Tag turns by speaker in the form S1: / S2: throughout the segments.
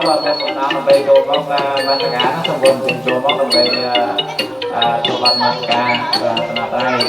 S1: và cái nó bây đồ mong mà tất cả nó xong gồm tiền đồ mong đồng bây đồ bát mặt cả và tận đây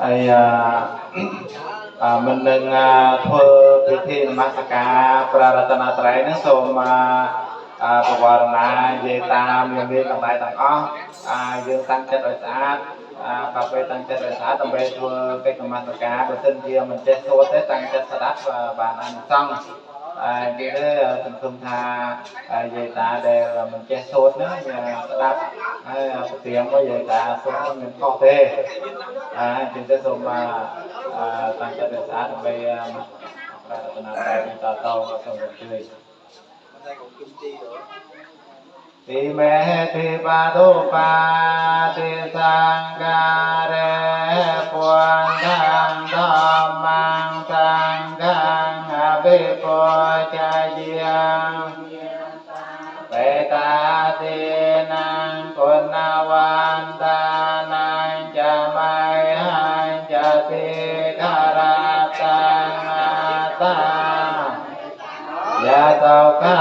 S1: ai mình đừng thưaพิธีนมัสการพระรัตนตรัยនឹងសូមបវរណានិយាយតាមជំនាញទាំងឡាយទាំងអស់យើងតាំងចិត្តឲ្យស្អាតបើពេលតាំងចិត្តឲ្យស្អាតដើម្បីធ្វើកិច្ចនមស្ការបើសិនជាមិនចេះសូត្រទេតាំងចិត្តស្ដាប់បានអានិសង្សនិយាយសង្ឃឹមថាយាយតាដែលមិនចេះសូត្រហ្នឹងស្ដាប់ហើយប្រទៀងមកយាយតាសូត្រមិនខុសទេចឹងទៅសូមតាំងចិត្តឲ្យស្អាតដើម្បីប្រាថ្នាតែតទៅសូមអញ្ជើញទីមេទីបាតុបាទីសង្ការេពុន្ទំធម្មងសង្ឃំអភិពុចាយាបេតាទីនំគុណវន្តានំចមៃហញ្ចតិការតាតាយាតោកា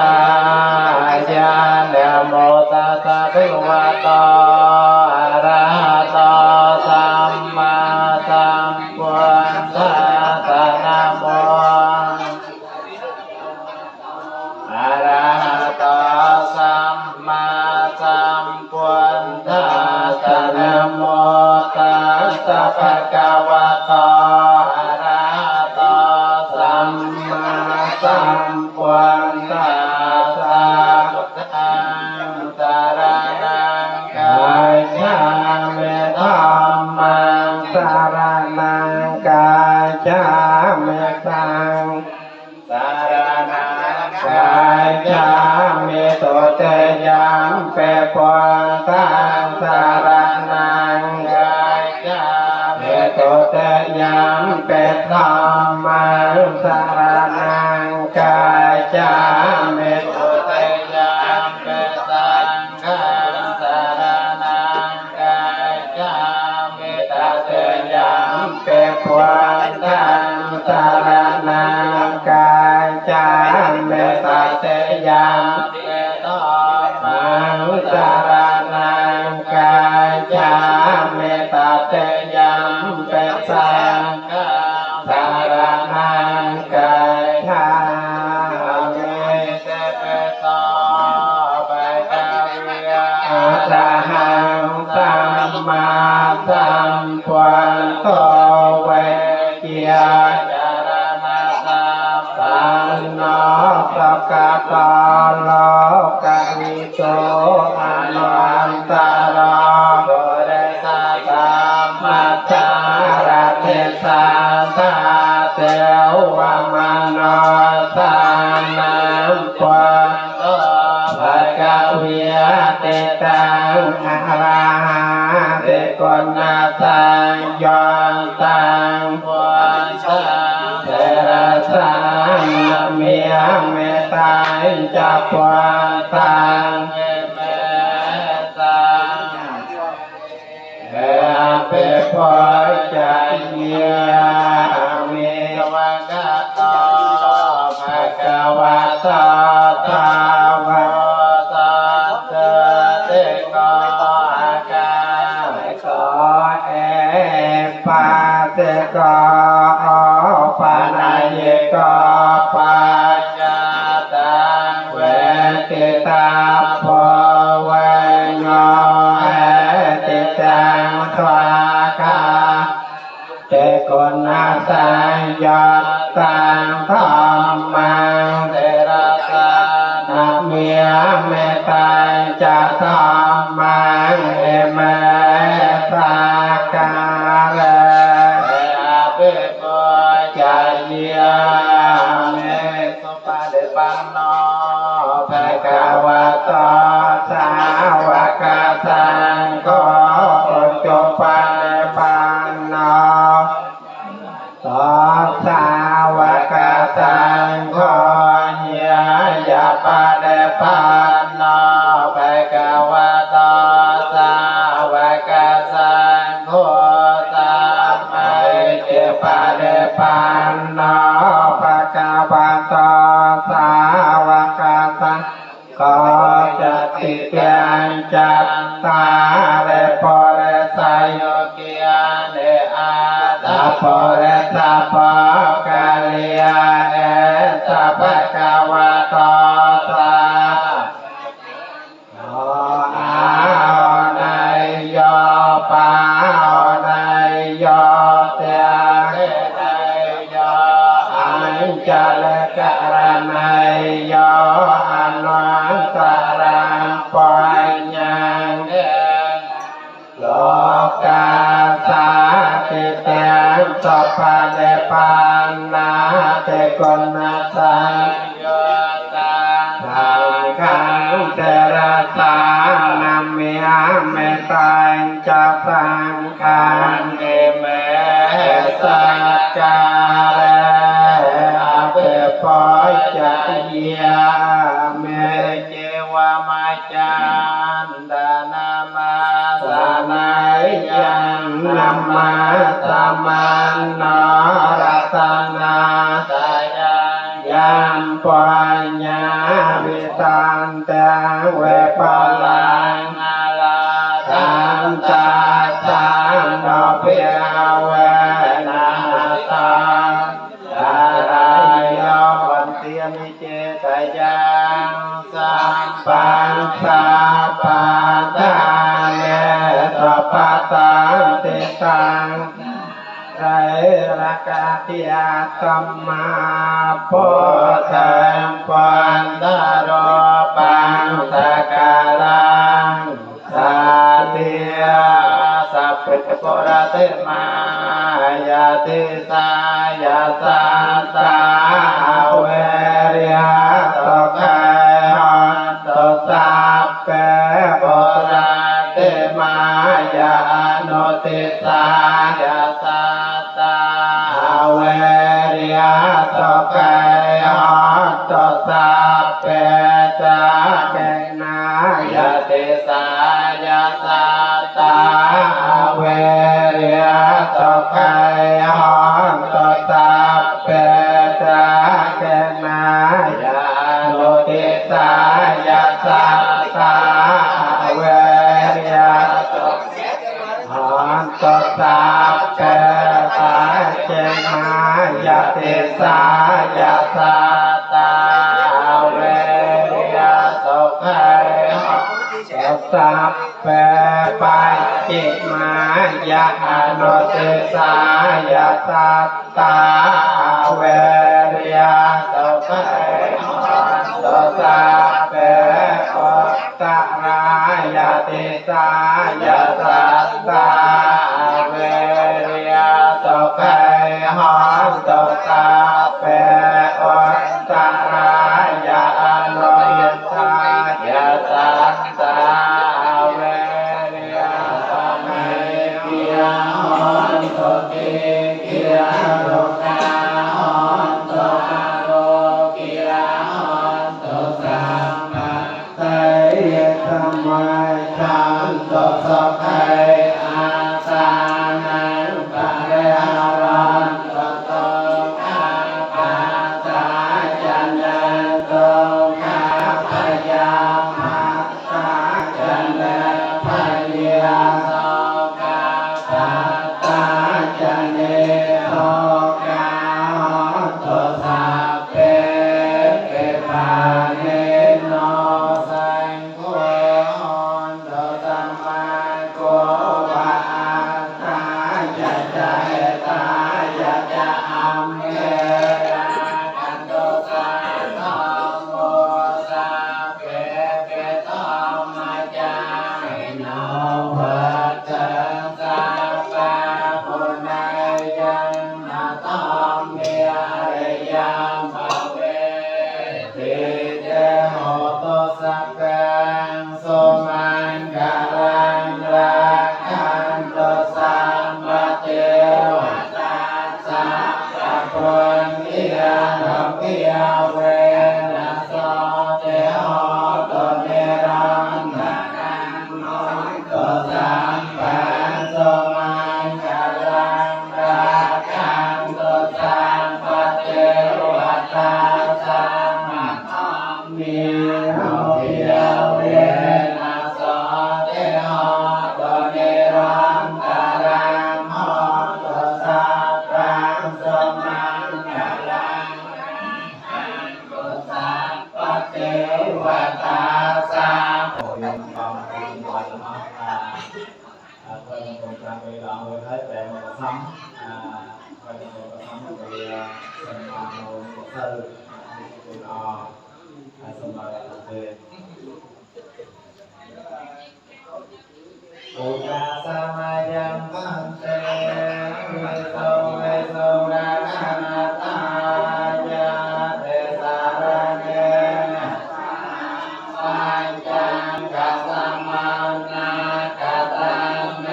S1: យានមោតសៈភិក្ខវតោអរហតោសម្មាសម្ពុទ្ធស្សនមោអរហតោសម្មាសម្ពុទ្ធ
S2: เปปวนตังสารนังกายจาเมตเตยามเปธรรมังสารนังกายจาเมตเตยามเปสังฆังสารนังกายจาเมตเตยามเปปวนตังสารนังกายจาเมตเตยามเปธรรมังสารนังกายจาเมตเตยามเปสังฆังสารนังกายจาเมตเปโสปะกะเวียอะระหังสัมมาสัมพุทโธเวกิยาจารณะสัพพันโนสักกะตาโลกวิโตอนุอันตรโบเรสะสัมมัจจารเทสันตาเตวะมโนสันนัมปันโตภะคะเวียเตตังอะระหะเตโกนะสังยอนตังปัญชังเทระสังนะเมียเมตังจัปวันตังเมตังเอเปโพจเยียเมวะกะโตภะคะวะโตสาวกสัตตะเตโกอะกาโกเอปาเตโกปานาเยโกปัจจตังเวทิตาโพเวโยเอติตังสวากาเตโกนาสังยตตังธรรมังเทระสานะเมียเมตังจะธรรมังเอเมตากาเลอะเปโกจเยียเมสุปะเดปันโนภะคะวะโตสาวกสังโฆอุจุปะเดปันโนสสาวกสังโฆยายาปะเดปันโนภะคะวะโตสาวกสังโฆสัมมาเจปะเดปันโนภะคะวะโตสาวกสังโฆจะติเตียงจัตตาเรโพเรสายโยกิยาเนอาตาโพเรสะโพกาลิยาเอสัพพะคะวะโตสาโออาไนโยปาไนโยเตเรไนโยอัญจลกะระไนโยอนุอันตรังปัญญังเดโลกาสาติเตงสัพพะเดปันนาเตโกนะสังโยตังสังฆังเทระสานะเมียเมตังจะสังฆังเอเมสัจจาเรอะเปโพจเยียเมเจวะมัจจันดานามาสนัยยังนัมมาสัมมันโนรัตนาสายังยัมปัญญาวิตันตังเวปะลังอาลาทันตาสันโนเพียเวนาตังดารายโยวันเตียมิเจตยังสัมปันสาปะทานเนสัพพะตังติตังไรรักติอาตัมมาโพธังปันตโรปังสกาลังสาติยาสัพพิโกระเตมายาติสายาสัตตาเวริยะตกายหันตสัพเพ กายหอนตุสัพเพจาเกนายติสายาสัตตาเวริยสุกายหอนตุสัพเพจาเกนายโนติสายาสัตตาเวริยสุหอนตุสัพเพจาเกนายติสายาสัตตาเวริยสุกายหอนตุสัพเพปัจจิมายาโนติสายาสัตตาเวริยสุกายหอนตุสัพเพอุตตรายติสายาสัตตาเวริยสุกายหอนตุสัพเพอุตตรายโนติสายาสัตตาเวริยสุกายกิยาหอนตุกิกิยาโลกาหอนตุอาโลกิยาหอนตุสัมมาไตยธรรมัยขันตุสุขัยอาสานังปะเรหะรันตุโตภะปะตาจันนันโตภะพยามาตาจันนันพยาโสกาปะตาจันเนโสกาหอนตุสัพเพเปปาเนโนสังโฆหอนตุสัมมาโกวะอาตายะจาเหตายะจาอัมเมราคันตุสังธรรมโมสัพเพเกตัมมาจาโนภัสสะสัพพะปุณณายังนาตัมเมริยังภเวติเตโหตุสัพพังสุมังคลังรักขันตุสัมปติวตาสัพพะปุญญาภิภิยเวนัสโสเตโหตุเนรันตรังโนตุสัมปันสุมังคลังรักขันตุสัมปติวตาสัพพะมิโนภิยเวนัสโสเตโหตุเนรันตรังโหตุสัพพังสุมังคลังตุสัพปติวตาสัพพะยังบังคับวันมาตาเพื่อนคนกลางเวลาเวลาแต่มาซ้ำเพื่อนคนซ้ำเวลาสมาโนเซอร์คุณสมาเตปุญญาสมายังพันเตเวโสเวโสราคานาตายาเตสารเนนะปัญจังกัสสมานากัตตังเน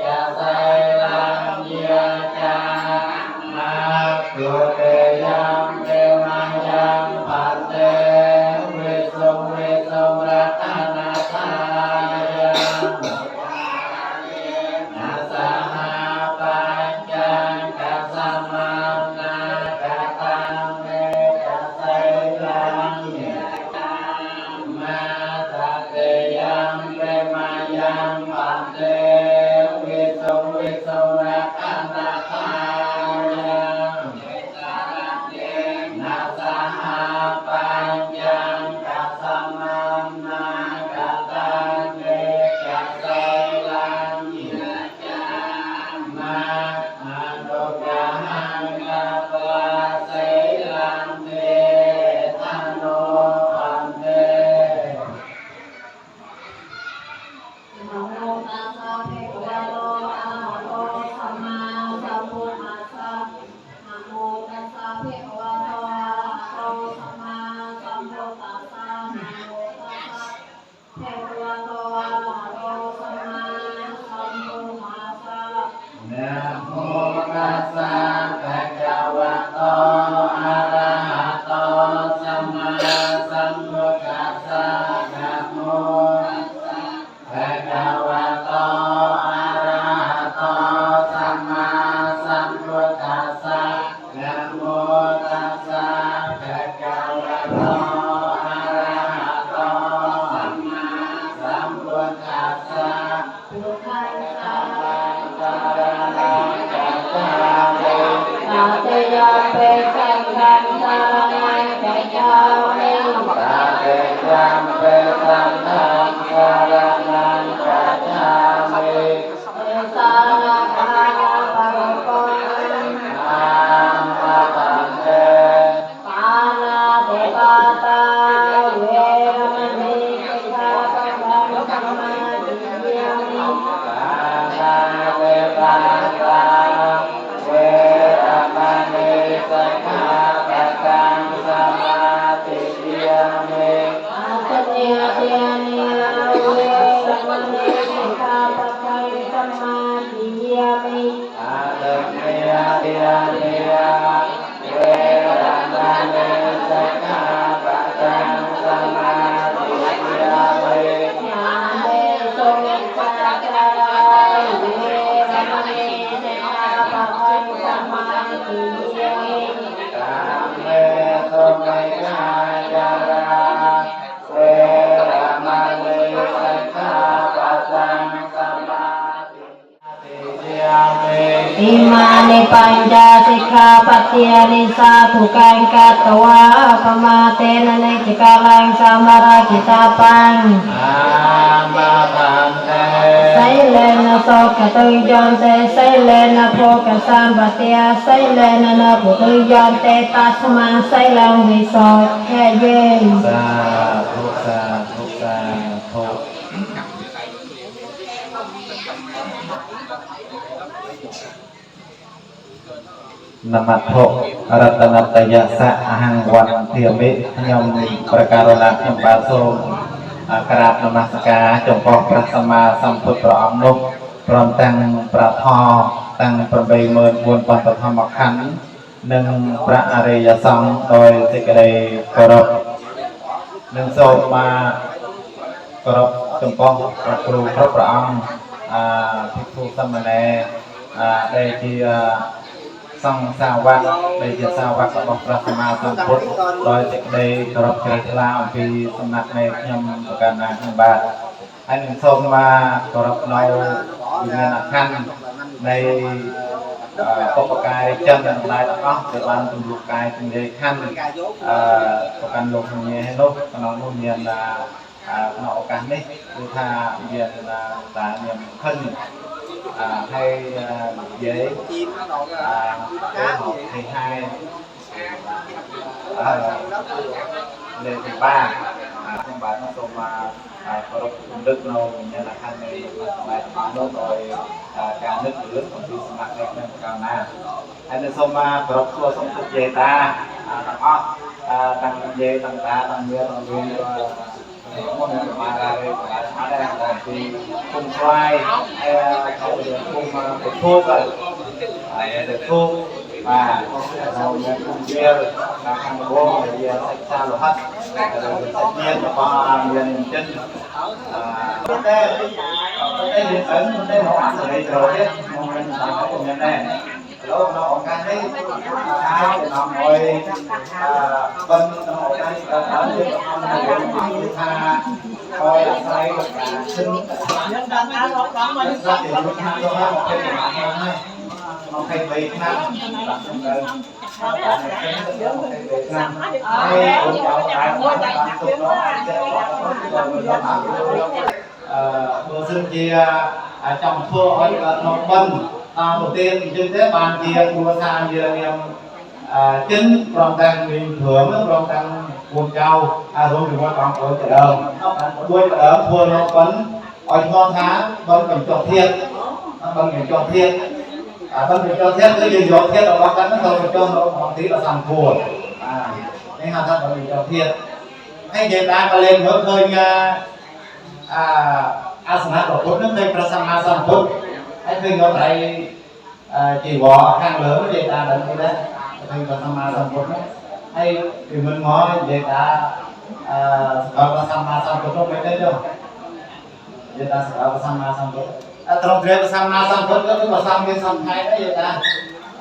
S2: จะไสลังเยจามาตุเตยังเตมังยังพันเตเวโสเวโสราคานาตายา รังสารนังกัจฉามิตาเตยัมเปสังฆังสารนังกัจฉามิเอสานาคาปะโกนังอามาตันเตปานาติปาตาเวรมณีสิกขาปะทังสมาธิยามิปานาติปาตาเวรมณีสิกขาปะทังสมาธิยามิอาตเนียเตียนิเวรมณีสิกขาปะทังสมาธิยามิอาตเนียเตียนิเวรมณีสิกขาปะทังสมาธิยามิญาเมสุวิชาจารายเวรมณีสิกขาปะทังสมาธิยามิกามเมสุวิชาจารายเวรมณีสิกขาปะทังสมาธิยามิอิมานิปัญจสิกขาปัฏฐานิสาธุกังกัตตวะปมาเตนะเนจิกาลังสัมมารากิตาปังอามาทันเตไสเลนะโสกตุยอนเตไสเลนะโภคสัมปติยาไสเลนะนะปุตุยอนเตตัสมาไสลังวิโสแค่เยสาธุสาธุสาธุ
S1: นมัตโตรัตนัตยะสะอาหังวันเทียมิยมประการณะยมบาโสกราบนมัสการจงปองพระสัมมาสัมพุทธองค์นุพร้อมตั้งประทอตั้งประเบยเมินวนปันปธรรมขันธ์หนึ่งพระอริยสงฆ์โดยสิกเรกรบหนึ่งโสมากรบจงปองพระครูพระพระองค์ภิกษุสามเณรได้ที่สองสาวกได้จะสาวกของพระสัมมาสัมพุทธโดยจะได้กรบเกศลาปีสำนักในยมประการนาบาทอันหนึ่งส่งมากรบในวิญญาณขันในปกกายจันทร์ลายตะก้อจะบานตุลุกายตุนเยขันประการลงเงียให้ลบขนมนุ่มเย็นขนมกันนี่คือถ้าเย็นตาเนียมขึ้นให้dễ học thì hai lên thì ba trong bài nó xong có đọc đức nâu như là khăn này bài nó rồi cả nước nước còn thì mặt này nên cao na hay là xong có đọc xua xong thực về ta tăng về tăng ta tăng về môn mà là đây là thì cùng xoay không được cùng được thuốc rồi được thuốc và rồi cùng bia là hàng bố thì sạch xa là hết rồi sạch nhiên cho con liền chân đây điện ấn đây nó ăn ở đây rồi đấy mình phải có cùng nhận đây lúc nó còn cái đấy hai thì nó ngồi bên nó ngồi đây ở đây nó ngồi tha coi là sai xin nhân dân ăn nó cắm mình ra thì chúng ta có một cái mạng hơn nó hay Việt Nam tôi xin chia trong thua ở Nông Bình đầu tiên trên thế bàn kia của sang giờ niệm chính trong tăng niệm thưởng trong tăng buồn cao rồi thì quan trọng của chợ đờm buổi chợ đờm thua Nông Bình ở ngon tháng vẫn cần cho thiết vẫn cần cho thiết vẫn cần cho thiết cái gì cho thiết ở bắc cắn nó không cho nó bằng tí là sòng thua nên hàng thân vẫn cần cho thiết hay người ta có lên hướng khơi asana của Phật nó khơi prasama sam Phật hay khơi nó tại chỉ bỏ khang lớn để ta đến cái đấy khơi prasama sam Phật hay thì mình nói để ta prasama sam Phật nó mới đến đâu để ta prasama sam Phật trong thế prasama sam Phật nó có sam cái sam hai đấy vậy ta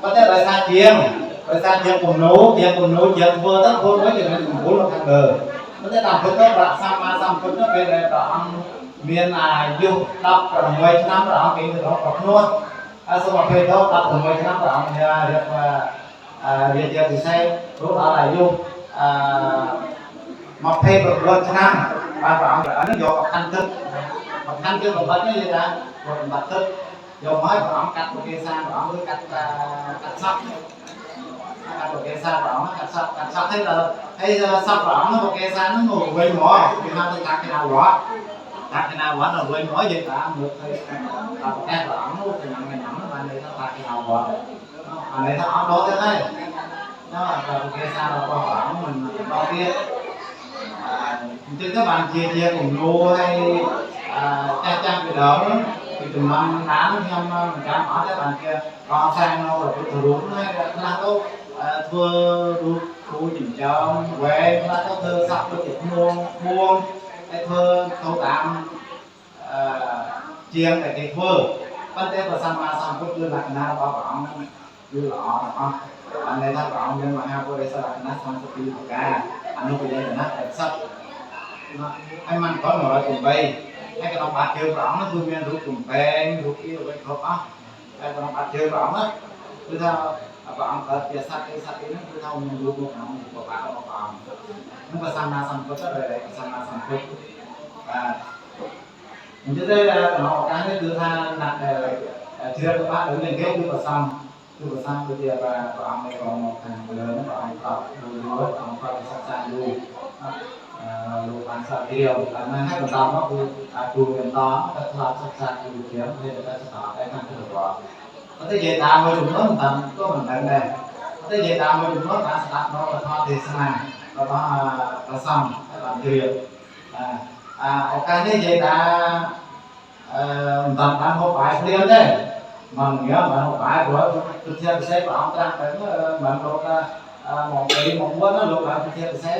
S1: có thể là sa chiêm cùng nấu chiêm vừa tất vừa với thì mình cùng vốn nó khang lớn nó sẽ làm Phật nó prasama sam Phật nó về đây là miền du đọc ở ngoài năm đó cái đó có luôn số mà về đó đọc ở ngoài năm đó thì được វាជាពិសេសព្រោះដល់អាយុ29ឆ្នាំបាទព្រះអង្គហ្នឹងយកអខណ្ឌទឹកអខណ្ឌគឺបំបត្តិនេះនិយាយថាបំបត្តិទឹកយកមកព្រះអង្គកាត់ប្រគេសាព្រះអង្គឬកាត់សក់កាត់ប្រគេសាព្រះអង្គកាត់សក់ហើយសក់ព្រះអង្គប្រគេសាហ្នឹងមកវិញមកគេហៅទៅតាគណៈវត្តដល់វិញមកយើងតាមមើលឃើញប្រកាសព្រះអង្គនោះទៅញ៉ាំបានន័យថាតាគណៈវត្តអានេះថាអត់ដល់ទេហើយណាប្រគេសារបស់ព្រះអង្គមិនដល់ទៀតអញ្ចឹងទៅបានជាគំនូឲ្យចាស់ពីដើមពីចំនួនតាមខ្ញុំមិនចាំអត់ទេបានគេកសាងនៅព្រះពុទ្ធរូបហើយខ្លះទៅធ្វើរូបគូចិញ្ចើមវែងខ្លះទៅធ្វើសក់ដូចជាភ្នួងហើយធ្វើទៅតាមជាងតែគេធ្វើប៉ុន្តែព្រះសម្មាសម្ពុទ្ធគឺលក្ខណៈរបស់ព្រះអង្គគឺល្អទាំងអស់បានន័យថាព្រះអង្គមានមហាពុរិសលក្ខណៈ32ប្រការអនុបយតនៈ80ហើយមិនcòn108ហើយក្នុងបាតជើងព្រះអង្គគឺមានរូបកំពែងរូបអីរូបគ្រប់អស់ហើយក្នុងបាតជើងព្រះអង្គគឺថាព្រះអង្គកើតជាសត្វហ្នឹងគឺថាមានរូបក្នុងពុទ្ធបាតរបស់ព្រះអង្គនឹងព្រះសម្មាសម្ពុទ្ធដែរព្រះសម្មាសម្ពុទ្ធបាទអញ្ចឹងទៅក្នុងឱកាសនេះគឺថាដាក់ជ្រាបបាតលើគេគឺប្រសំដូចជាព្រះអង្គនៃក្នុងខាងលើព្រះអង្គប្រាប់លោកព្រះអង្គប្រាប់សិក្សាលោកលោកបានសាករៀវអាហ្នឹងហើយបន្តមកគឺគ្រូបន្តទៅឆ្លងសិក្សាគ្រូរៀវទៅដល់ស្ថាប័នខាងទៅរបស់តែនិយាយតាមមួយចំនួនតាមក៏មិនដឹងដែរតែនិយាយតាមមួយចំនួនបានស្ដាប់នៅពធទេសនារបស់ព្រះសង្ឃបានជ្រាបឱកាសនេះនិយាយថាមិនតាមបានហូបបាយព្រាមទេមិនញ៉ាំបានហូបបាយព្រោះទិដ្ឋាពិសេសព្រះអង្គត្រាស់ទៅមិនលោកមកពីមកមុនលោកបានទិដ្ឋាពិសេស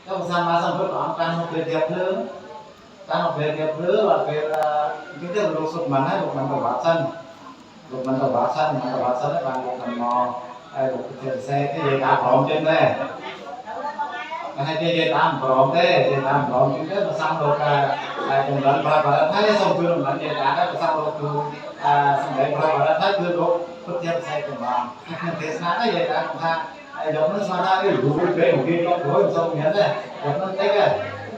S1: ก็ภาษามาสัมพุทธของการมาเป็นเดียบเพลือการมาเป็นเดียบเพลือว่าเป็นยิ่งที่เราสุดมันให้ลูกมันตัวบาดสั้นมันตัวบาดสั้นได้บางลูกมันมอไอ้ลูกเทียนเซ่ที่ยังตามพร้อมจนได้ให้ที่ยังตามพร้อมได้ยังตามพร้อมจนได้ภาษาลูกไอ้ตรงนั้นพระบาทถ้าได้ส่งคืนตรงนั้นยังตามได้ภาษาลูกคือสมัยพระบาทถ้าคือลูกพุทธเทียนเซ่ตรงนั้นเทศนาได้ยังตามท่าgiống như sao đây đủ cái một cái con đối xong nhớ đây giống như thế cái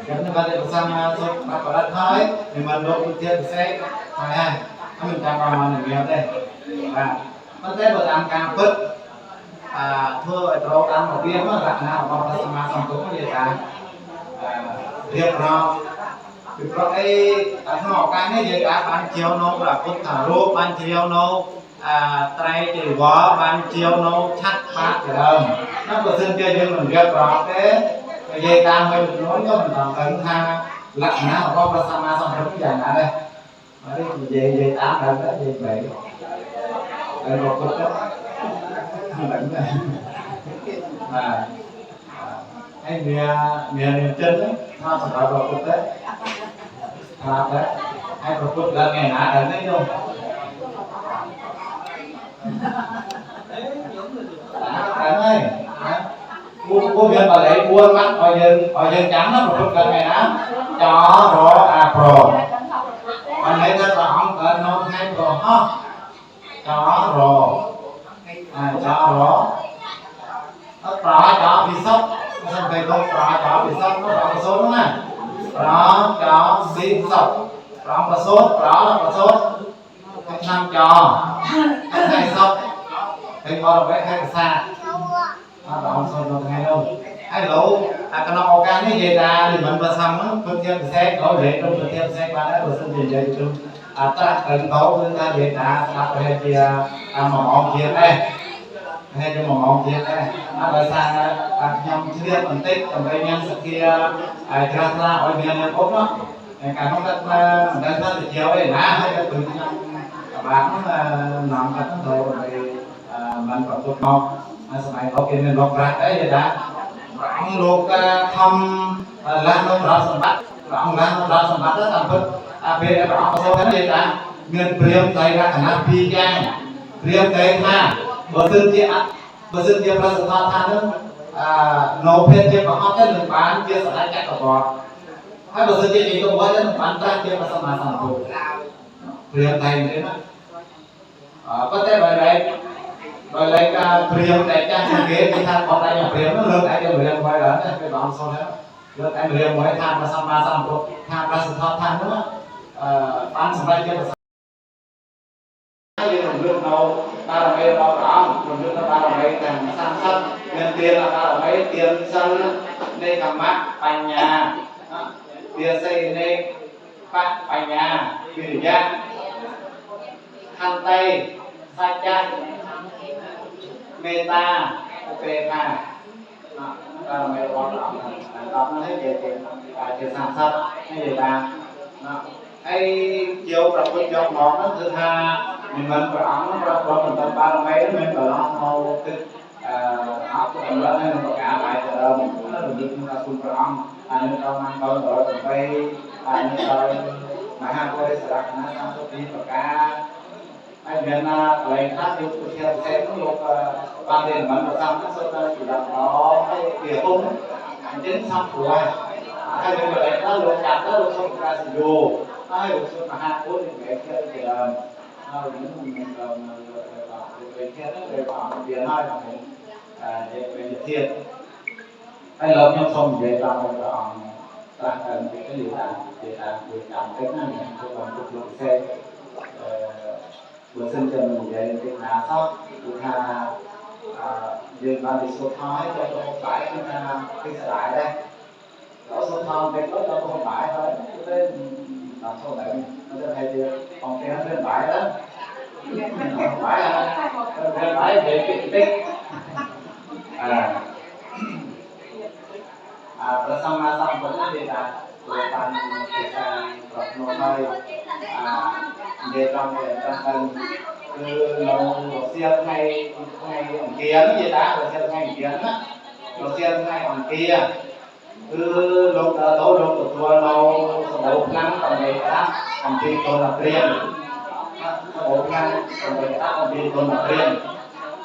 S1: giống như bạn để sang xong bạn có đặt thôi thì mình đổ một tiền xe phải ha mình chạm vào màn hình đây nó thế vừa làm càng phức thưa trâu ăn một viên nó đặt nào vào cái mà xong cũng như là việc nó việc đó cái nó cái này gì cả ban chiều nó là cũng thả rô ban chiều nó trai chỉ có ban chiều nó chắc phát thì đâu nó có xin kia nhưng mình việc đó thế về tam mình nói cho mình còn tận tha lặng nào có ba sama xong cũng dàn lại đây đấy về tám lần đó về bảy đây một chút đó lạnh này cái miền chân đấy nó sẽ có một chút đấy đấy hay một chút là ngày nào đấy không ơi cô viên bà lấy buôn mắt hỏi dân trắng nó một chút gần này đó cho rõ pro anh lấy ra ông cần nó thay pro ha cho rõ nó cho bị sốc xong thầy tôi cho bị sốc nó có số đúng không đó cho bị sốc đó có số đó là có số cách năm cho cách này sốc thì có được cái xa đó xong rồi ngay đâu ai lỗ cái nó ok như vậy là thì mình vừa xong á phương tiện xe có thể trong phương tiện xe qua đấy vừa xin tiền vậy chung ta cần có phương ta vậy là ta phải thì mà mỏng chuyện đây hay cho mỏng chuyện đây nó phải sang nhằm chi tiết phân tích còn đây nhân sự kia ra ở bên nhân ốp đó cả nó rất là chiều ấy là hay là từ bạn nằm cả nó rồi mình còn tốt khôngสมัยเขาเป็นโลกรักได้ยังไงรังโลกทำล้างโลกรักสมบัติรังล้างโลกรักสมบัติแล้วทำเพื่อเป็นรังประสบการณ์ยังไงเงินเปลี่ยนใจรักขนาดพีแกงเปลี่ยนใจท่าเบอร์ซึ่งที่ประสบการณ์ท่านั้นโนเพนเจ้าของเขาได้หนึ่งบ้านเจ้าสลายจักรวาลให้เบอร์ซึ่งที่อีกตัวได้หนึ่งบ้านตั้งเจ้าประสบการณ์สังคมเปลี่ยนใจเลยนะก็ได้ไปไหน rồi lấy priêm để cho cái than còn lại là priêm nó lượt lại cho priêm quay đó cái đó xong đó lượt lại priêm mới than và xong rồi than ra sự thoát than nữa bán xong lại cho cái đường lượt đầu ba là mấy bao rõ đường lượt ba là mấy thằng sang sắt nhân tiền là ba là mấy tiền sân đây cầm mắt bàn nhà tiền xây đây phát bàn nhà vì giác khăn tay sai chăn meta upeka đó mấy con đó nó thấy về sản xuất hay gì ta hay chiều tập trung trong món nó thứ hai mình phải ống nó có mình tâm ba mấy mình phải lo màu cái áo của mình lên nên cả lại từ nó được chúng ta phun phải ống nên con ăn con rồi mình phải nên rồi mà hai cô sẽ đặt nó sang số đi và cả ai biết là lấy khác thì theo sẽ có lúc ban đêm mình vào xong nó sẽ chủ động nó cái địa cung đến xong rồi hay là lấy nó lúc chặt nó lúc xong ra sử dụng ai lúc xong mà hai cô thì cái thì nó những mình về kia nó về bảo tiền hai là mình về thiệt hay là nhóm xong về làm một làm cái gì làm để làm cái này cho còn được lượng xe bữa sinh cho mình về cái nhà sót chúng ta dừng vào thì số thái cho không phải chúng ta cái lại đây có số thon cái đó nó không phải thôi cái làm số này nó sẽ thay được còn cái nó lên bãi đó không phải là lên bãi về cái tích rồi xong vẫn thì là rồi bàn thì sang tập nội hơi về trong tân cứ nó xe ngay ông kia nó gì đã rồi xe ngay kia á rồi xe ngay ông kia cứ lúc đó tối lúc của tôi nó số năm còn này đã ông kia tôi là riêng số năm còn này đã ông kia tôi là riêng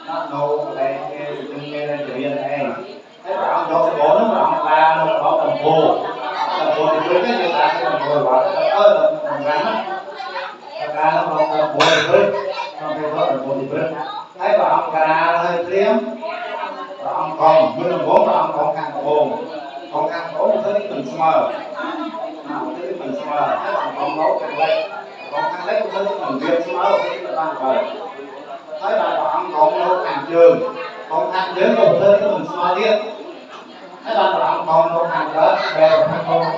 S1: nó nấu đây cái riêng này thế mà ông cho số nó mà ông ta nó có đồng hồ thì với cái người ta sẽ đồng hồ gọi là đồng gắn ra nó còn đồng hồ thì với không phải có đồng hồ thì với thấy bà ông gà hơi liếm và ông còn với đồng hồ và ông còn khăn bồn thì mình smờ thấy mình smờ thấy ông nấu cái này còn khăn lấy thấy mình việc smờ thấy là ban trời thấy bà ông còn nấu hàng trường còn hàng trường còn thấy mình smờ tiếp thế là bạn còn một hàng cỡ đều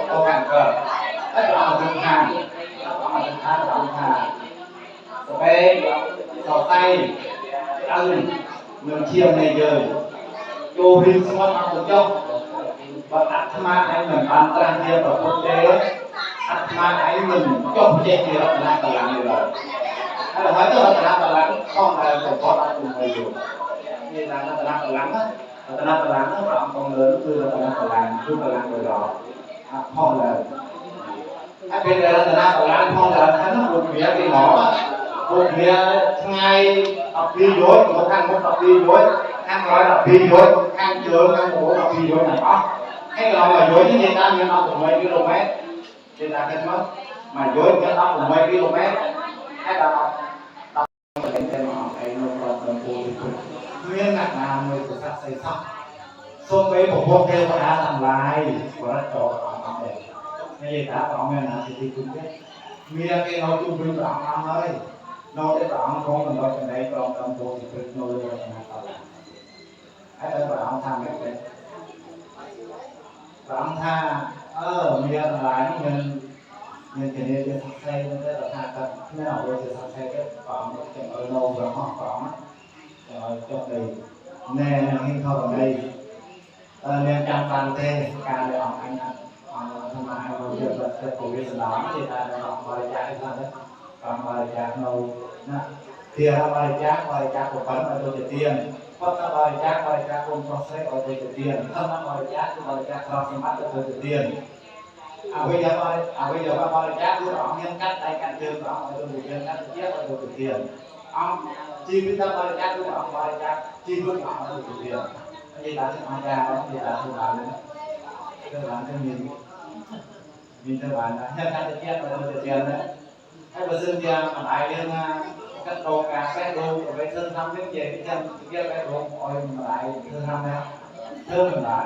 S1: một hàng cỡ thế là một hàng về sầu tay ăn mình chiều này giờ vô hình xóa mặt được không và Atma ấy mình bàn trang kia và quốc tế Atma ấy mình chọn chế kia là cả làng rồi hay là nói tức là cả làng không là có đã cùng người dùng nên là cả làng á Tận là nó còn lớn từ là làm người đó phong là cái bên đây là tận là phong là nó một phía cái nó một phía ngay tập đi dối một thằng tập đi dối thằng nói tập đi dối thằng chưa thằng bố tập đi dối này đó cái nào mà dối như vậy ta như nó cũng mấy km thì là cái mất mà dối như nó cũng mấy km cái đó tập cái họ cái nó còn đồng hồ nguyên là người của các xây xong xong với một con kêu đã làm lại và nó cho họ để cái gì đã họ nghe là thì cũng biết mía cái nó chung với bạn ơi nó để bạn con mình nói cái này còn đồng hồ thì cứ nói được là sao hãy để bạn tham cái này bạn tha mía lại mình thì nên để xây nó sẽ là tha cái cái nào bây giờ xây cái bạn cái ở đâu rồi họ bạn rồi cho đây nè hiện thôi ở đây nên trong bàn thế ca để học anh thằng mà anh nói việc là sẽ phổ biến đó thì ta để học bài trái ra đấy còn bài trái đâu nè thì là bài trái của phấn là tôi tiền phân là bài trái cùng cho sẽ ở tôi tiền thân là bài trái cho sinh mắt là tôi tiền bây giờ bài trái của họ nhân cách tay cạnh trường của họ tôi nhân cách tiếp là tôi tiền ông chi phí tâm bài trái của họ bài trái chi phí của họ tôi tiền gì ta sẽ mang ra đó thì ta sẽ làm nữa các bạn cho mình các bạn nhân cách tiếp là tôi tiền đấy hay bữa xưa kia mà lại lên cái đồ cà cái đồ của cái thương thăm cái gì cái chân kia cái đồ ôi mình lại thương thăm đấy thương mình lại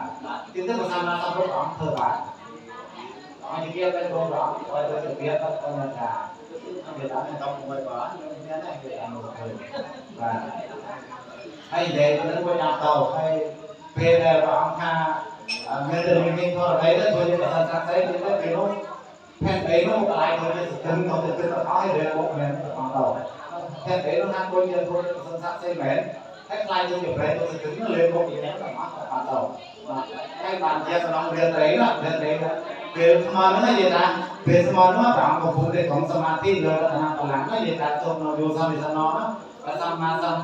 S1: chứ tức là sao nó không có thương lại ở như kia cái đồ đó ôi tôi được biết đó con là trà người đó là không quay bỏ nhưng cái này thì là một người và hay vậy nó quay nhà tàu hay về là ông tha người từ mình thôi đấy đó thôi nhưng mà thật đấy thì cái điều phen đấy nó một lại thôi chứ từng không thể từng nó nói được một mình hoàn đầu phen đấy nó ăn bao nhiêu thôi sân sắc xây mến cách lai như vậy tôi sẽ cứng nó lên một gì đấy là nó hoàn đầu cái bàn chia nó liền đấy là về mà nó gì ta về mà nó bảo một phụ đềของสมาธิเลยนะหลังก็gì ta xong nó vô xong thì sao nó và xong mà xong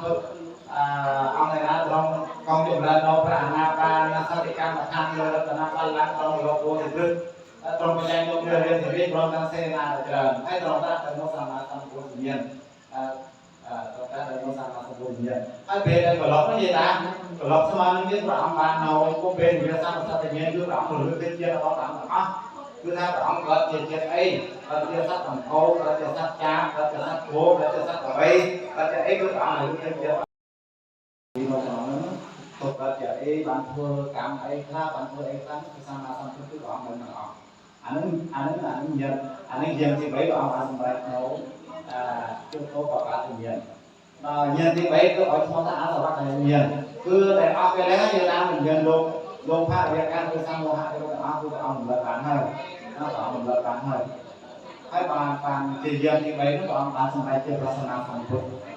S1: ông này là trong con chụp lên đâu phải là ba là sao thì cam mà tham rồi là nó ba lăng trong lô vô thì rực trong cái danh trong người thì biết trong đang xe là trời hay trong ta phải nó sao mà xong của tự nhiên trong ta phải nó sao mà xong của tự nhiên hay về đây của lộc nó gì ta của lộc sao mà nó biết là ông bà nào có bên thì sao mà sao tự nhiên cứ ông rồi bên kia nó có đó cứ theo ông có tiền tiền ấy có tiền sắt bằng khô có tiền sắt cha có tiền sắt khô có tiền sắt của ấy có tiền ấy cứ ông này cứ tiền vì mà nó thuộc là chạy bạn thua cảm ấy ra bạn thua ấy tăng cái sao mà xong cứ gọi mình là anh nhận thì mấy bạn ăn bài nấu chưa có cả tự nhiên nhận thì mấy cứ ở trong xã là bắt đầu nhận cứ để học cái lẽ như ta mình nhận luôn luôn phát việc ăn cứ sang mua hạt luôn ăn cứ ăn một lần hơi nó có một lần bán hơi hai bạn thì nhận thì mấy nó còn bạn xong bài chưa có xong nào xong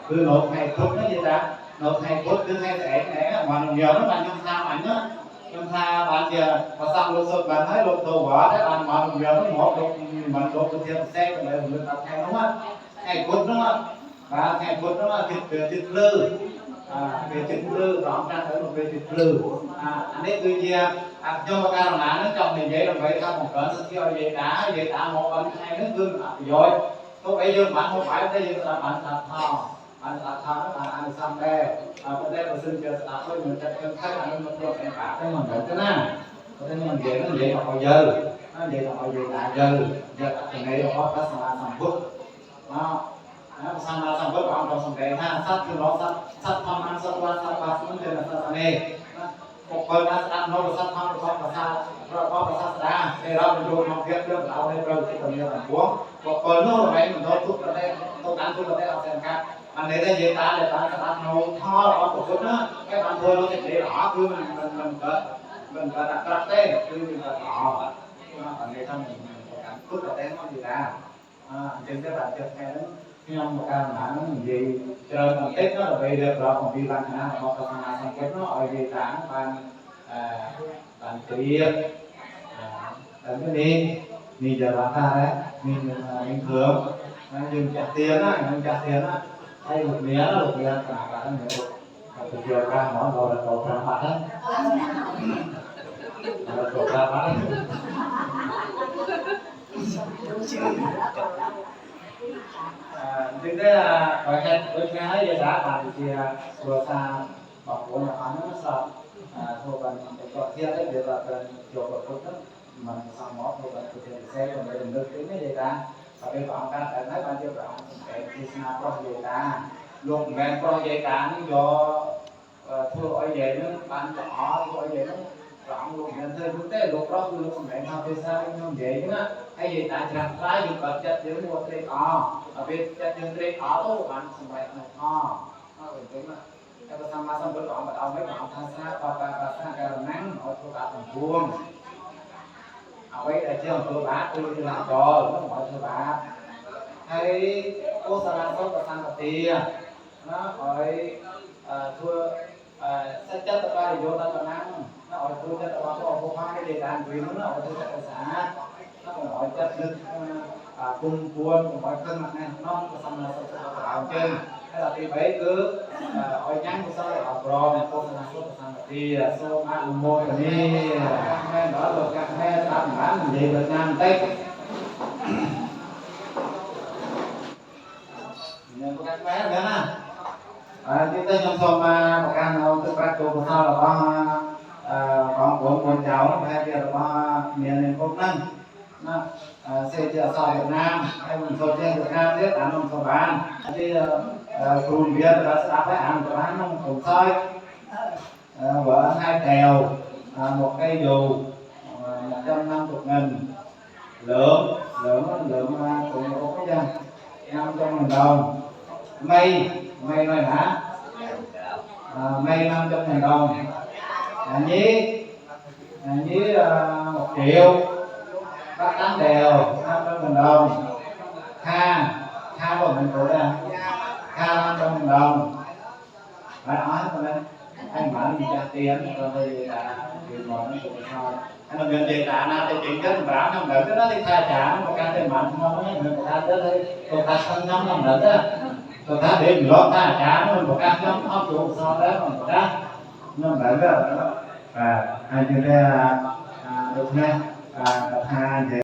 S1: cứ nộp ngày thuốc nó gì ta nộp ngày thuốc cứ hay để này mà nhiều nó bạn trong tha mạnh á trong tha bạn giờ mà xong lúc sụp bạn thấy lúc đầu quả đấy bạn mà nhiều nó một lúc mình lúc cái thêm xe cái này mình tập theo đúng không ngày thuốc đúng không và ngày thuốc nó là thịt lư về thịt lư đó ra tới một về thịt lư anh ấy tuy nhiên cho một cái là nó trong thì vậy là vậy sao một cỡ sẽ theo vậy đã một bên hai nước gương rồi tôi bây giờ bạn không phải bây giờ là bạn tập thò nó bạn ăn xong đây bên đây mình xin chờ tập thôi mình chắc thấy là nó được em bạn cái mình được cái na cái mình vậy mà bao giờ nó vậy là bao giờ là giờ thì này nó có các sản phúc đó sang là sang với bạn trong sòng đề ha sát thì nó sát tham ăn sát qua sát ba xuống trên là sát này một phần là sát nó sát tham nó sát rồi có sát đa đểเราไปดูน้องเพียรเรื่องเราในเราที่ตรงนี้หลังหัวmột phần nó là mấy mình thôi thuốc là đây tôi ăn thuốc là đâyเอาxem khác anh nàyได้ยินตาเลยตาsát nóท่อเราปกตินะcái bạn thôi nó sẽ để rõคือmình có đặt đặt đâyคือmình có rõ anh này thằng mình cảm thuốc là đây nó gì ra trên cái bản chất này nhưng mà cái mà nó gì chơi bằng tết nó là về được rồi còn đi làm nào mà có thằng nào thằng kết nó ở về tảng bạn tiền cái đi giờ bạn ta đấy mình thường dùng trả tiền á hay một mía cả nữa từ giờ ra món đồ là đồ ra mặt hết đồ ra mặt thực tế là ở cái giờ đã bạn thì vừa xa bảo của nhà nó sợ thôi bạn có thiên đấy để là cần chỗ của tốt nhất mà xong mót thôi bạn có thể xe còn để đừng được tính cái gì ta và bây giờ ông ta đã thấy bao nhiêu bạn cái nào có gì ta luôn men có gì ta nó do thua ở vậy nó bạn nhỏ thua ở vậy nó chọn luôn nên thôi thực tế lúc đó lúc mẹ thao thì sao không vậy chứ á hay gì tại rằng trái dùng vật chất để mua cái ở bên chất dùng cái tốt bạn xong vậy này nó bình tĩnh cái tham gia xong bữa đó mà ông mấy bạn tham gia và tham gia nắng ở chỗ cả thành vuông ở đây là chưa tôi bác tôi đi làm rồi nó mọi thứ bác thấy cô sa lan tốt và sang là tiền nó hỏi thua sách chất tập ba thì vô ta còn năng nó hỏi thua chất tập ba có cô khoa cái đề đàn quyền nó hỏi thua chất tài sản nó còn hỏi chất lực cung cuốn còn hỏi cân mặt này nó có xong là sao tạo trên hay là thì mấy cứ hỏi nhắn của sao lại học rồi này cô là số sang thì số ăn mua cái này đó là các nghe làm bán gì Việt Nam Tết nên có các bé nữa nè chúng ta trong xóm một căn ông tự bắt đầu sau là có con cháu nó phải là có miền miền Bắc Ninh xe chợ sò Việt Nam hay mình sò trên Việt Nam biết ăn ông sò bán thì ครูเรียนเราสนับให้อ่านตัวนั้นผมsoi vợ 2 kèo một cây dù 150.000 lượng cũng có dân 500.000 đồng mây rồi hả mây 500.000 đồng nhí 1 triệu bát 8 đều 500.000 đồng kha của mình của đây kha 500.000 đồng phải nói hết rồi đây anh bảo đi trả tiền rồi thì là chuyện một nó cũng thôi anh làm việc trả na thì chuyện cái bảo không đợi cái đó thì tha trả một cái tiền mạnh không có người ta tới đây người ta không nhắm làm đợi đó người ta để mình lo tha trả nó một cái nhóm không chịu so đấy mà người ta nhưng đợi đó và hai như thế là được nghe và hai thì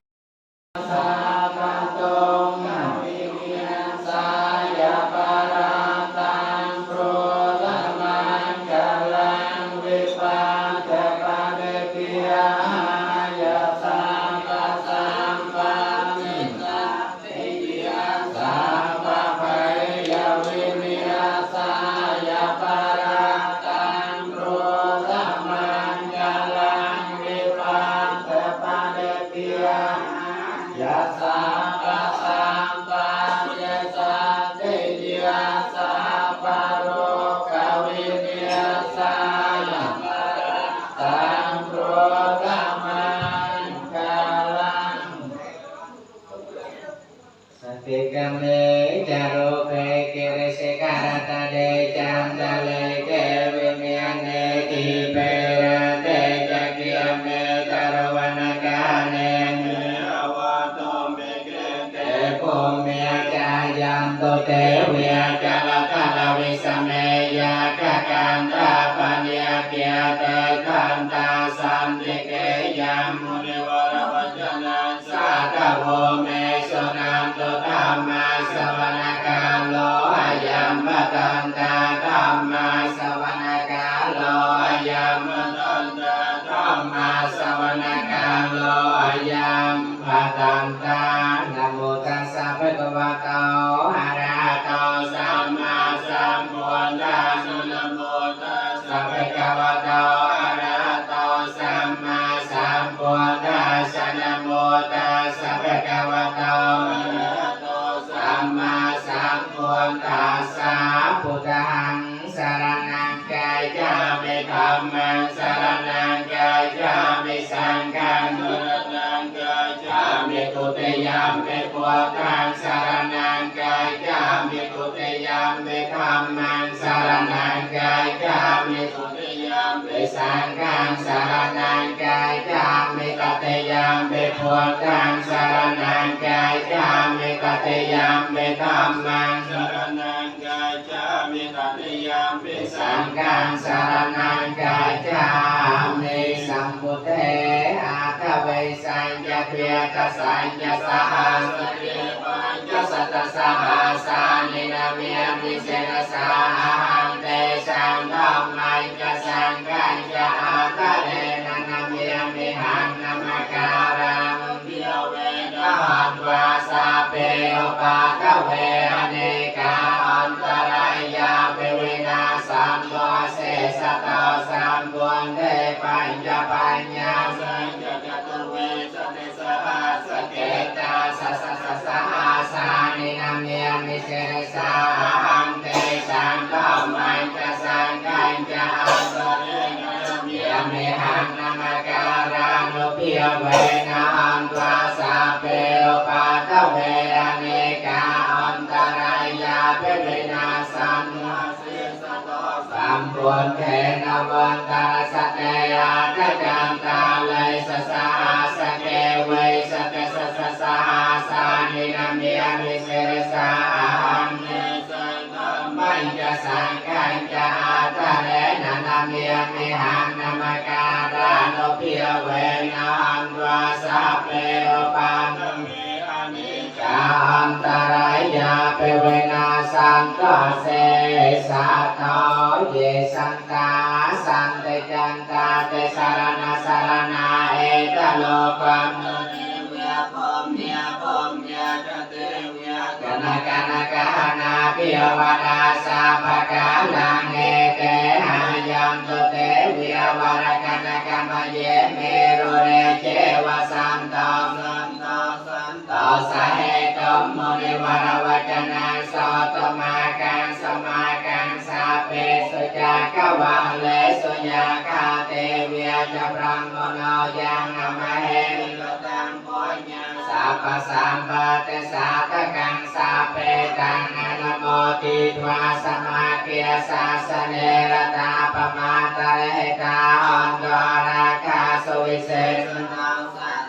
S2: นาพิยวดาสาภกาลังเอเตหายัมตุเตวิยวรกนกรรมเยเมรุเรเจวสันตสันตสันตสาเหตุมุนิวรวจนะโสตมากังสมากังสาเปสุจากวาเลสุญาคาเตวิยจะพรังมโนยังอมเหนิโลตังปุญญังสัพพสัมปเตสาตกังสาเปตังอนุโมทิตวาสมาเกียสาสเนรตาปมาตะเหตาหันตราคาสุวิเศษนัง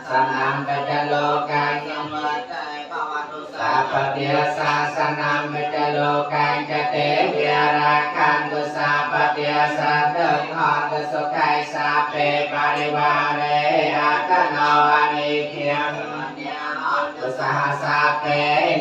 S2: สนังเปจโลกังยมัตไตภวตุสัพพเตียสาสนังเปจโลกังจเตวิราคันตุสัพพเตียสัตตึงหันตุสุขัยสาเปปริวาเรอัตโนอนิเคียงตุสหสาเป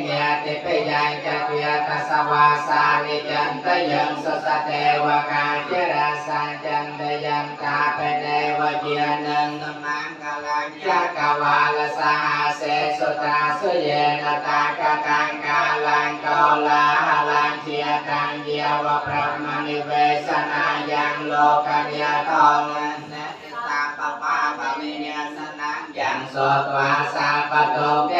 S2: เนติเปยังจักเยตัสวาสานิจันตยังสุสเตวกาเจราสันจันตยันตาเปเนวเจียนังธรรมังกลังจักวาลสหเสสุตาสุเยนตากตังกาลังโกลาหลังเจียตังเยวพระมณิเวสนายังโลกัญญาทองตาปปาปวิญญาณนังยังโสตวาสาปโตเก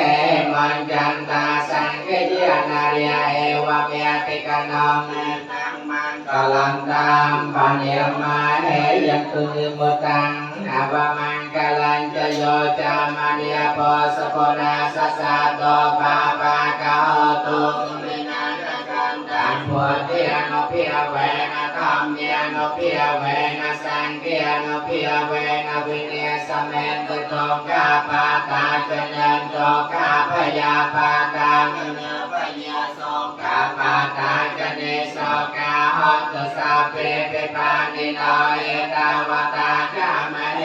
S2: มันจันตาสังเกยนาริยเอวะเมียติกนองนังมันกลันตามปัญญมาเหยังตุนิมุตังอาบามังกลันจโยจามานิยโพสโพนาสัสสะโตปาปะกะโหตุมินากันตังพุทธิอนุพิเวนะธัมเมียนุพิเวนะสังฆอนุพิเวนะวิเนสเมนตุโตกาปาตาเจยันโตกาพยาปาตาเนพยาโสกาปาตาเจเนโสกาหันตุสัพเพเปปานิโนเอตาวตาจามะเน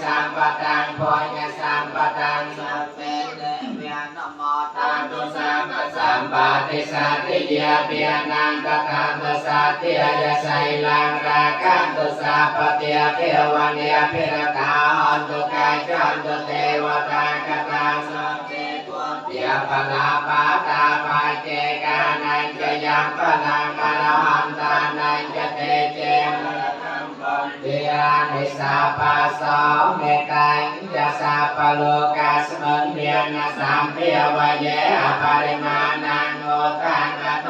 S2: สัมปตังโพญสัมปตังสัพเพเตเวียนโมตันตุสัมปสัมปติสัตติยาเปียนังกตังตุสัตติยาไสลังราคันตุสัพพเตียเทวันเนียพิรตาหันตุกายจันตุเทวตากตังสัพเพปุตติยปลาปาตาปาเจกานันจะยังปนังอรหันตานันจะเตเจมเดียนิสาปาสอเมตังจะสาปโลกาสมุนเดียนสามเพียวเยอปริมาณังโอตังอโน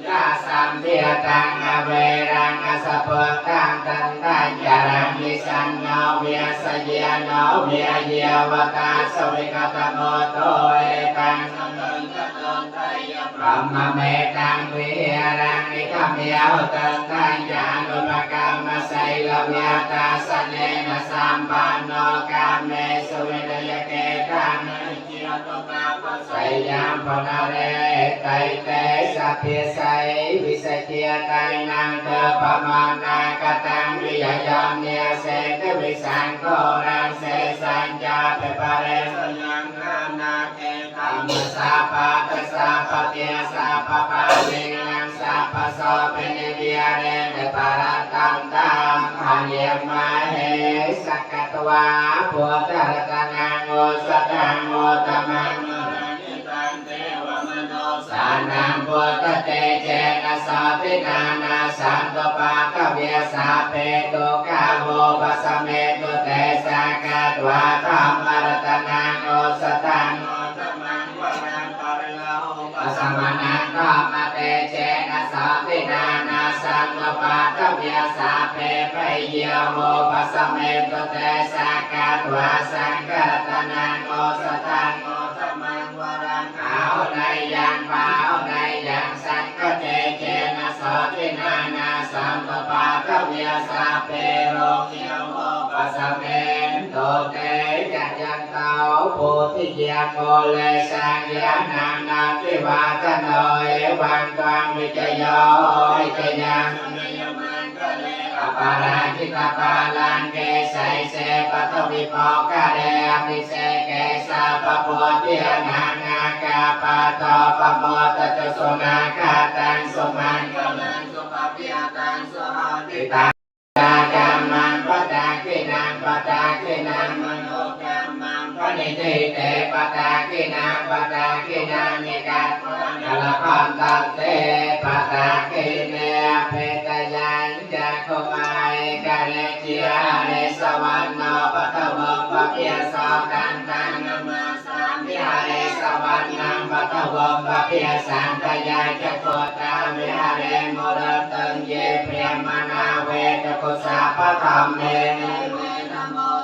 S2: ยาสัมเพียตังอเวรังอสะพุตังตันตัญจารังวิสันโนเวียสเยโนเวียเยวตาสวิกตโมโตเอตังสมุนตตุไตยพรหมเมตังวิหารังนิคเมียวตันตัญญานุปกรรมไสลเมียตาสเนนะสัมปันโนกาเมสุวินยเกตังจิรตุกาปไสยามปนาเรไตเตสัพเพไสวิสเทียไตนังเตปมาณากตังวิยยามเนียเสกวิสังโฆรังเสสัญจาเปปะเรสยังนานาเกตัมสาปะตสาปะเตียสาปะปะเวนังสาปะโสเปนิเวียเรเนปาราตัมตัมหันเยมาเหสักกตวาพุทธรัตนังโอสตังโอตมังสานังพุทธเตเจนะสัพพินานาสันตุปะกะเวียสาเปตุกะโมปัสสะเมตุเตสักกตวาธัมมรัตนังโอสตังโอตมังวรังปริโลปัสสะมนังธัมมเตเจนะสัพพินานาสันตุปะกะเวียสาเปปะเยโมปัสสะเมตุเตสักกตวาสังฆรัตนังโอสตังโอตมังวรังเอาในยังเปล่าในยังสังฆเตเจนะสัพพินานาสัมตุปะกะเวียสาเปโรเยโมปัสสะเมตุเตจักยันเตาโพธิยาโกเลสังยานานาทิวาตโนเอวังตังวิจโยวิจยังอปาราชิตาปาลังเกไสเสปะทวิปอกะเรอภิเสเกสาปะโพธินางากาปะโตปะโมตะจุสุนาคาตังสุมังกลังสุปะปิยตังสุหติตังตากัมมังปะตาคินังปะตาคินังมโนกัมมังปะนิจ ติเตปตากินาปตากินามิกัตนาลคันตันเตปตากิเนเพตยัญจักขุมายกะเรจิอาเรสวรรณปะทวังปะเพียสากันตังนามาสามิหาเรสวรรณังปะทวังปะเพียสังกายาจักขุตามิหาเรมุรตังเยเปรียมานาเวตกุสาปะธรรมเม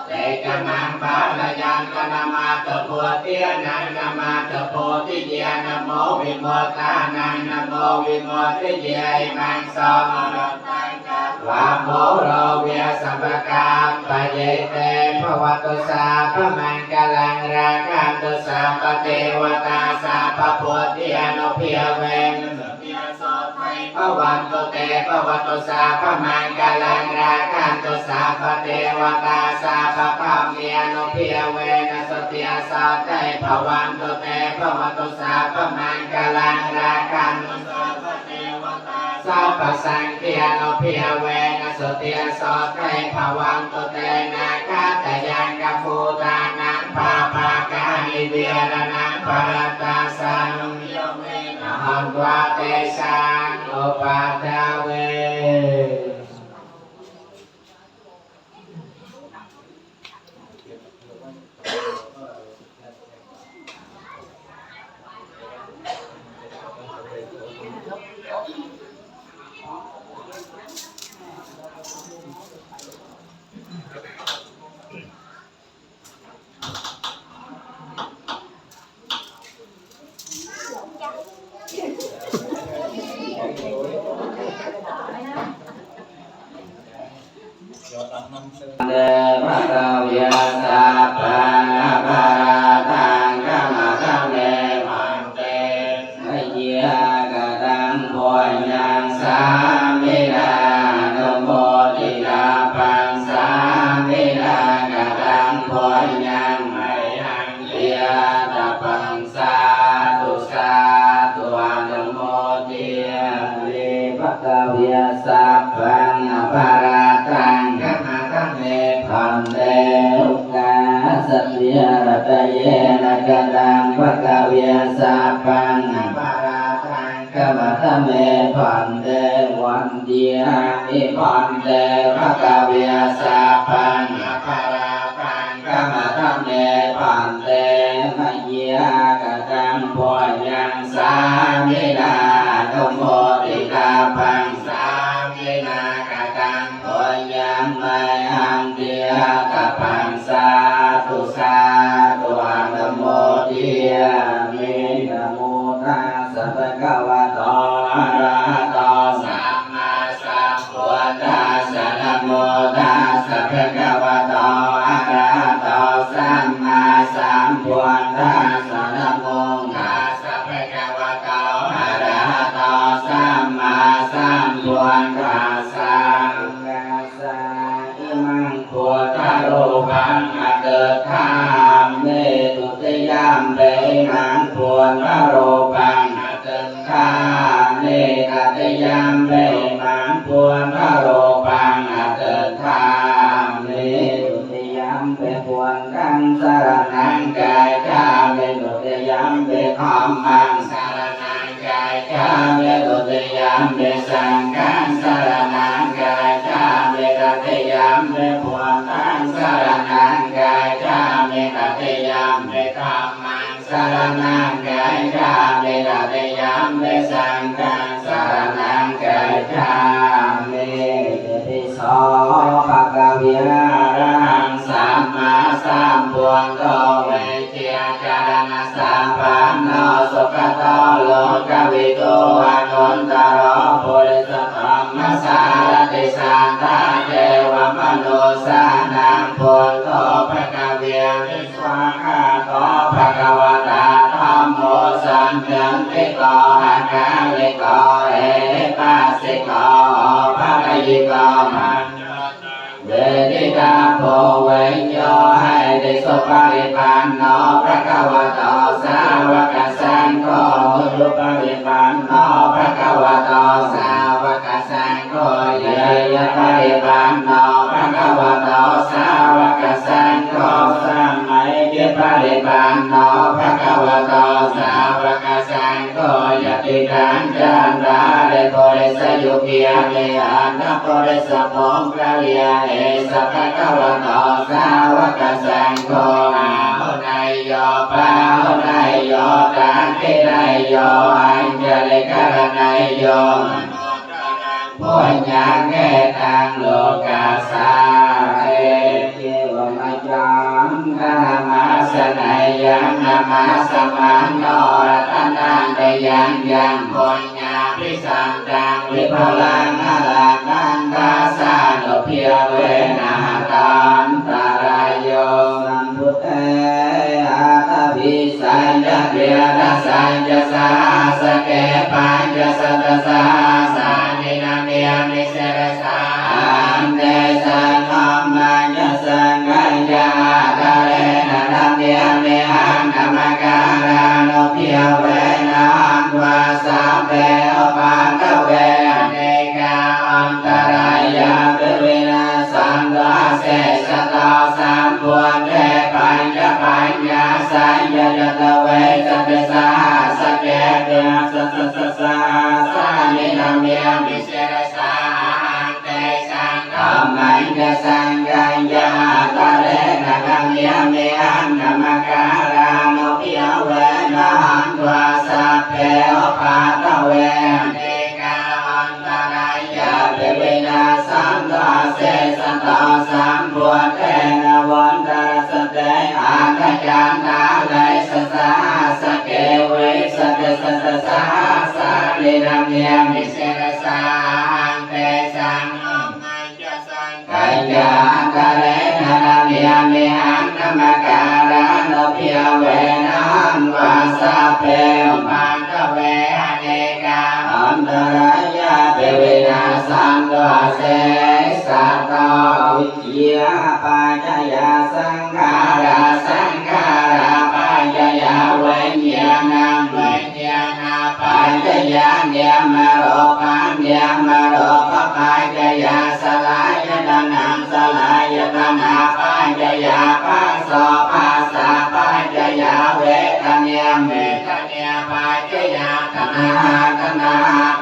S2: เตกนังบาลยันกนามาตโพธินังนามาตโพธิเยนะโมวิโมตานังนะโมวิโมทิเยมังสมวะโมโรเวียสัมปกาปะเยเตภวตุสาพมังกลังราคันตุสาปเทวตาสาปโพธิอนุพิยเวงภวันตุเตภวตุสาพมังกลังราคันตุสาปเทวตาสาปพามเมียนุพิยเวนะสติอาสาใจภวันตุเตภวตุสาพมังกลังราคันตุสาปเทวตาสาปสังเกียนุพิยเวนะสติอาสาใจภวันตุเตนะคาตยังกฟูตานังปาปากานิเวรนังปรตาสังหันวาเตสังอุปาทาเวเดภะคะวะสัพพังอภาราทังกัมมะคะเมมันเตนะเยกะตังโพยังสามิลานุโมทิลาปังสามิลากะตังโพยังไมหังเตียตะปังสาธุอนุโมทิยามิภะคะวะสัพพังอภาราทังกัมมะคะเมพันเตอุกาสัพพิรตเยนะกะตังภะคะวะสัพพังอภาราทังกัมมะคะเมพันเตวันเดียมิพันเตภะคะวะสัพพังอภาราทังกัมมะคะเมพันเตนะเยกะตังโพยังสามิลานุโมทิลาปังสามิลากะตังโพยังไมหังเตียตะปังสาธุอนุโมทิยามินะโมตัสสะภะคะวะโตอะระหะโตสัมมาสัมพุทธัสสะนะโมตัสสะภะคะวะโตอะระหะโตสัมมาสัมพุทธัสสะนะโมตัสสะภะคะวะโตอะระหะโตสัมมาสัมพุทธัสสะอิมังพุทธรูปังอเกิดธรรมเมตุติยามเปมังพุทธรูปังอเกิดธรรมเมตุติยามเปมังพุทธรูปังอเกิดธรรมเมตุติยามเปพุทธังสรณังกายจาเมตุติยามเปธัมมังสรณังกายจาเมตุติยามเปสังฆังสรณังกายจาเมตุติยามเปพุทธังสรณังกายจาเมตุติยามเปธัมมังสรณังกายจาเมตุติยามเปสังฆังสรณังกายจาเมตุติโสภะคะวะอะระหังสัมมาสัมพุทโธเวเจียจารณะสัมปันโนสุขโตโลกวิทูอนุตตรปุริสธรรมสารติสันตเทวมนุสสานังพุทโธภะคะวะวิสวะหะโตภะคะวะตาธัมโมสัมยันติโกอะกาลิโกเอปัสสิโกภะคะยิโกมัญเวทิตาโพเวญโยให้ได้สุปฏิปันโนภะคะวะโตสาวกสังโฆสุปฏิปันโนภะคะวะโตสาวกสังโฆเยยะปฏิปันโนภะคะวะโตสาวกสังโฆสัมมาเยปฏิปั
S3: ยุเกียเมอันนับปริสพงกะเลียเอสัพพะวะโตสาวกสังโฆอาหุนายโยปาหุนายโยตันตินายโยอัญเจลิกรณายโยปุญญาเกตังโลกาสาเอเจวมัจจังนามาสนัยยังนามาสมันโนรัตนังเดยังยังปุญญาภิสันตังวิภลังอาลานันตาสานุเพียเวนะตันตารายโยสัมพุทเตอาภิสัญญาเบียดัสสัญญาสาสเกปัญญสัตตสาสานินามิยามิเสรสาอันเดสังฆมัญญสังฆัญญาดาเรนะนามิยามิหังนามการานุเพียเวนะวาสาเปอปากเวเนกาอันตรายาเบวินาสังฆาเสสตาสัมปวเทปัญญาสัญญาตเวสัพสาสเกเตสัสสสาสานินามิยามิเสรสาเตสังฆมัญญสังฆัญญาตะเรนะนามิยามิหังนามการานุเพียเวนะหันวาสาเปอปากเวเนกาอันตรายาเบวินาสังฆาเสสตาสัมปวเทนะวันตรสเตอาคจานาไลสสาสเกเวสเตสสสาสาลินามิยามิเสรสาเตสังกัญญาตะเรนะนามิยามิหังนามการานุเพียเวนะหันวาสาเปปังกเวเนกาอันตรายาเปวินาสังฆาเสสัตตวิเชียปัญญาสังขาราสังขาราปัญญาเวญญาณังเวญญาณาปัญญาเนียมโรปัญญามโรปปัญญาสลายตนังสลายตนาปัญญาปัสสะปัสสะปัญญาเวทเนียมเวทเนียปัญญาตนาตนา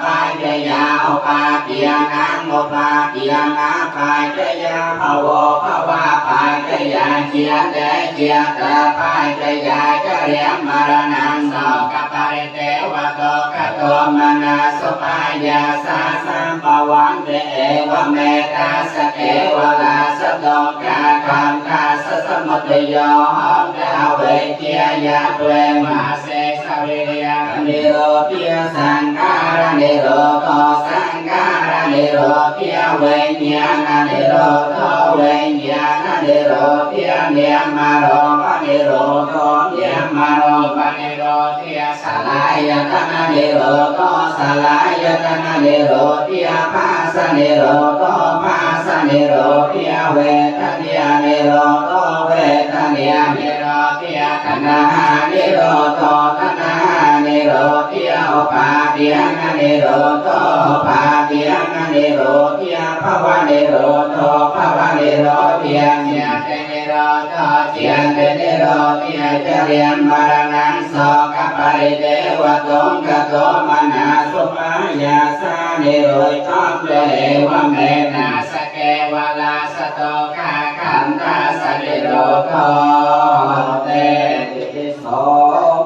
S3: ปัญญาอุปาทิยานังอุปาทิยานาปัญญาภวภวะปัญญาเจียเตเจียตะปัญญาจเรียมมรณังโสกปริเทวะโตกโตมนาสุปัญญาสาสัมปวันเตเอวเมตาสเกวลาสโตกาคันคาสสมุทโยหังดาเวเจียยะเวมาเสสวิริยนิโรธิยสังขารนิโรธสังขารนิโรธิยเวญญาณนิโรธเวญญาณนิโรธิยเนียมโรปนิโรธเนียมโรปนิโรธิยสลายตนะนิโรธสลายตนะนิโรธิยภาสนิโรธภาสนิโรธิยเวทเนียนิโรธเวทเนียนิโรธิยตนะนิโรธตนะนิโรธิยอุปาทิยนะนิโรธอุปาทิยนะนิโรธิยภวะนิโรธภวะนิโรธิยเจียเตนิโรธเจียเตนิโรธิยจเรียมมรณังโสกปริเทวะโตกโตมนาสุปัญญาสานิโรธเตวะเมนาสเกวลาสโตกาคันตาสนิโรธเตติโส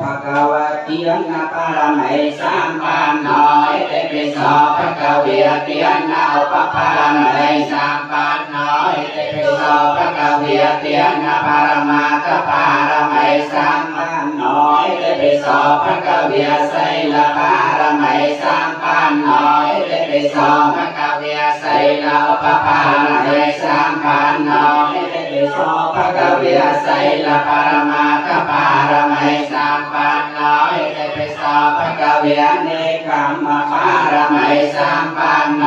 S3: ภะคะวะเตียนะปรมัยสัมปันโนเตติโสภะคะเวียเตียนะอุปปารมัยสัมปันโนเตติโสภะคะเวียเตียนะปรมาตปารมัยสัมปันโนเตติโสภะคะเวียไสลปารมัยสัมปันโนเตติโสภะคะเวียไสลอุปปารมัยสัมปันโนเตติโสภะคะเวียไสลปารมาตปารมัยสัมปันโนเตติโสภะคะเวียเนกัมมปารมัยสัมปันโน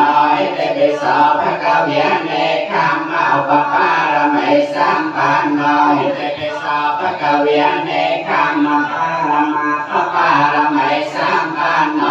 S3: เตติโสภะคะเวียเนกัมมอุปปารมัยสัมปันโนเตติโสภะคะเวียเนกัมมปารมาตปารมัยสัมปันโน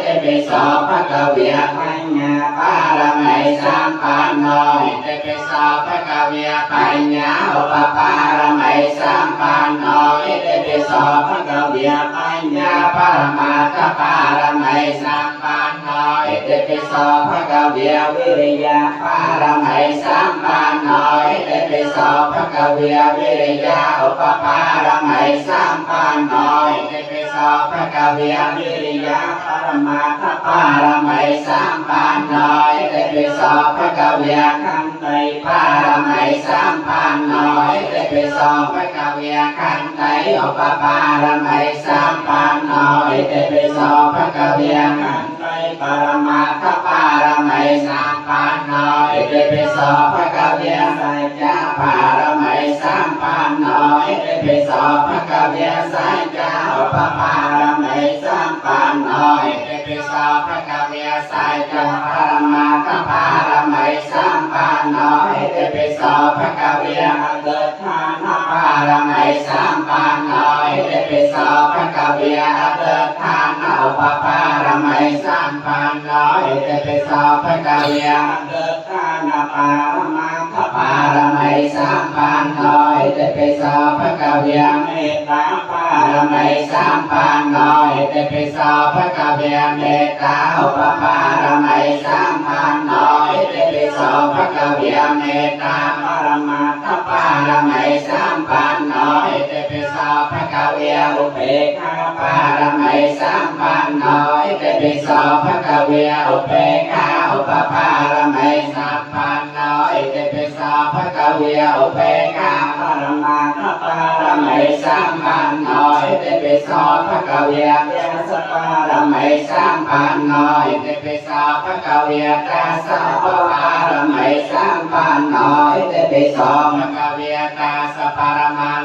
S3: เตติโส โสภะคะเวียปัญญาปารมัยสัมปันโนอิติปิโสภะคะเวียปัญญาอุปปารมัยสัมปันโนอิติปิโสภะคะเวียปัญญาปรมาตถปารมัยสัมปันโนอิติปิโสภะคะเวียวิริยะปารมัยสัมปันโนอิติปิโสภะคะเวียวิริยะอุปปารมัยสัมปันโนอิติปิโสภะคะเวียวิริยะปรมาตถปารมัยสัมปันโนอิติปิโสภะคะเวียขันติปารมัยสัมปันโนอิติปิโสภะคะเวียขันติอุปปารมัยสัมปันโนอิติปิโสภะคะเวียขันติปรมาตถปารมัยสัมปันโนอิติปิโสภะคะเวียสัจจะปารมัยสัมปันโนอิติปิโสภะคะเวียสัจจะอุปปารมัยสัมปันโนอิติปิโสภะคะเวียสัจจะปรมาตถปารมัยสัมปันโนอิติปิโสภะคะเวียเกิดฐานปารมัยสัมปันโนอิติปิโสภะคะเวียเกิดฐานอุปปารมัยสัมปันโนอิติปิโสภะคะเวียเกิดฐานปารมาตถปารมัยสัมปันโนอิติปิโสภะคะเวียเมตตาปารมัยสัมปันโนอิติปิโสภะคะเวียเมตตาอุปปารมัยสัมปันโนอิติปิโสภะคะเวียเมตตาปรมาตถปารมัยสัมปันโนอิติปิโสภะคะเวียอุเบกขาปารมัยสัมปันโนอิติปิโสภะคะเวียอุเบกขาอุปปารมัยสัมปันโนอิติปิโสภะคะเวียอุเบกขาปรมาตถปารมัยสัมปันโนอิติปิโสภะคะเวียยะสปารมัยสัมปันโนอิติปิโสภะคะเวียตัสสะปารมัยสัมปันโนอิติปิโสภะคะเวียตัสสะปรมัง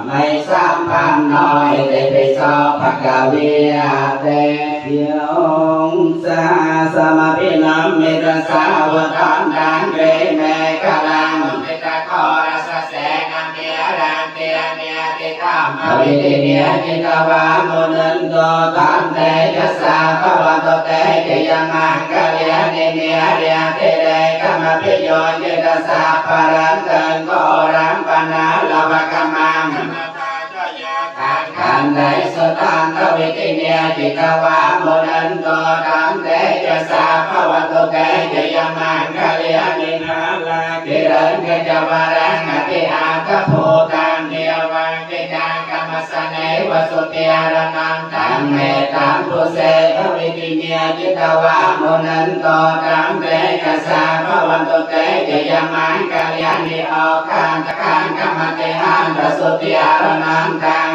S3: มัยสัมปันโนอิติปิโสภะคะเวียเตโยงสาสมปินัมมิตสาวตันดังเรเมฆลังมิตะโครัสเสนัมเนียรังเตียเนียติธรรมอวิติเนียจิตวามุนันโตตันเตยัสสะภวันโตเตติยมังกัลยาณิเนียเรียติเดกัมปิโยจิตสัพพรันตังโกรัมปนาลวะกัมมังขันไดสุตังกวิติเนียจิตวามุนันโตตันเตยัสสะภวันโตเตติยมังกัลยาณินาลากิรังกจวรังอติอาคภูตังเดียวังกิจังกัมมสเนวสุติยารนังตังเมตังปุเสกวิติเนียจิตวามุนันโตตังเตยัสสะภวันโตเตติยมังกัลยาณิออกขันตขังกัมมติหันตสุติยารนังตัง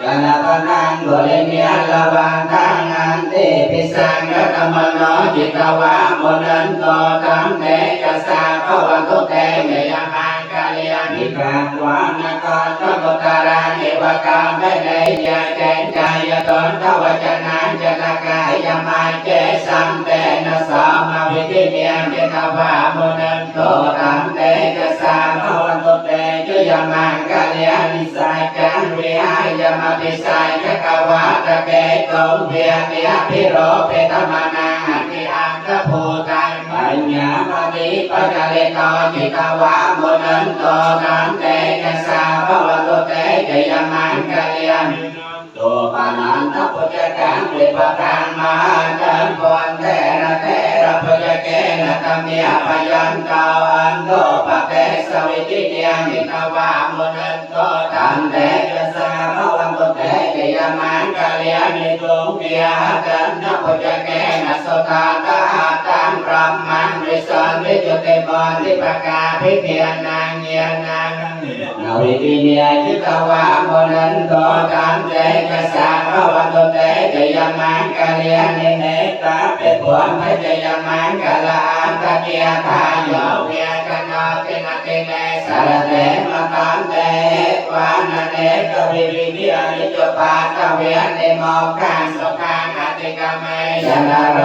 S3: กาลปนังกุลิเนียลวันทังอันติปิสังกตมโนจิตวามุนันโตตังเตยัสสะภวันโตเตติยมังกัลยาณิกาวานกาตมุตระเอวกามเมเนยะเจนจายตนทวจนังจนกายมาเจสัมเตนะสามาวิติเนียจิตวามุนันโตตังเตยัสสะภวันโตเตติยมังกัลยาณิสัจจังวิหายมปิสัยกวาตะเกตุมเพียติอภิโรเปตมนังอติอังคภูตังปัญญามณิปัจเลโตจิตวามุนันโตตังเตยัสสะภวันโตเตติยมังกัลยาณิตุปานันทปุจกังวิปตังมหาจันปวันเทระปุจเกนะตัมเมียพยันตาอันโตปะเตสวิติเนียจิตวามุนันโตตังเตยัสสะภวันโตเตติยมังกัลยาณิตุมเมียจันทปุจเกนะสุตาตาตังพรหมังวิสันวิจุติบรทิปกาภิเพียนางเยียนางนาวิติเนียจิตวามุนันโตตังเตยัสสะภวันโตเตติยมังกัลยาณิเนตาเปผลพติยมังกัลอันตเกียทายโยเวียกนาตินาติเนสารเตมตันเตวานเนกวิริเดียนิจปาตเวียนิโมกังสุขังอติกเมยนาโร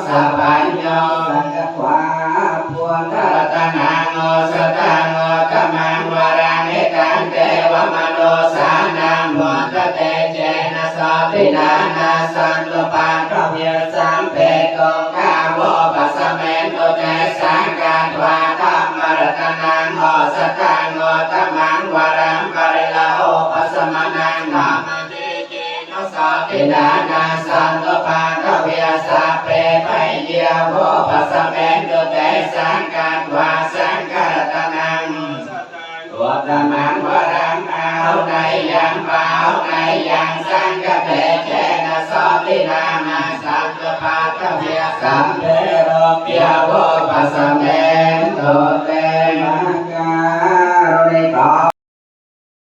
S3: สัพพัญโยสังฆวาพุทธรัตนังโอสตังโอตมังวรังเอตังเตวมโนสานังพุทธเตเจนะสติ ตินานาสันตุปาทเวียสัมเพกงกาโวปัสเมนตุเตสังกาตวาธรรมรัตนังโอสัตตังโอตมังวรังปริลาโอปัสมนังนามาติจินสตินานาสันตุปาทเวียสัพเพไพเยโวปัสเมนตุเตสังกาตวาสังฆรัตนังวัตมังวรังเอาในยังเบาในยังสังกเตเจนะสตินานาสันตุปาทเวียสัมเพโรเปียโวปัสเมนตุเตมังกาโรนิโก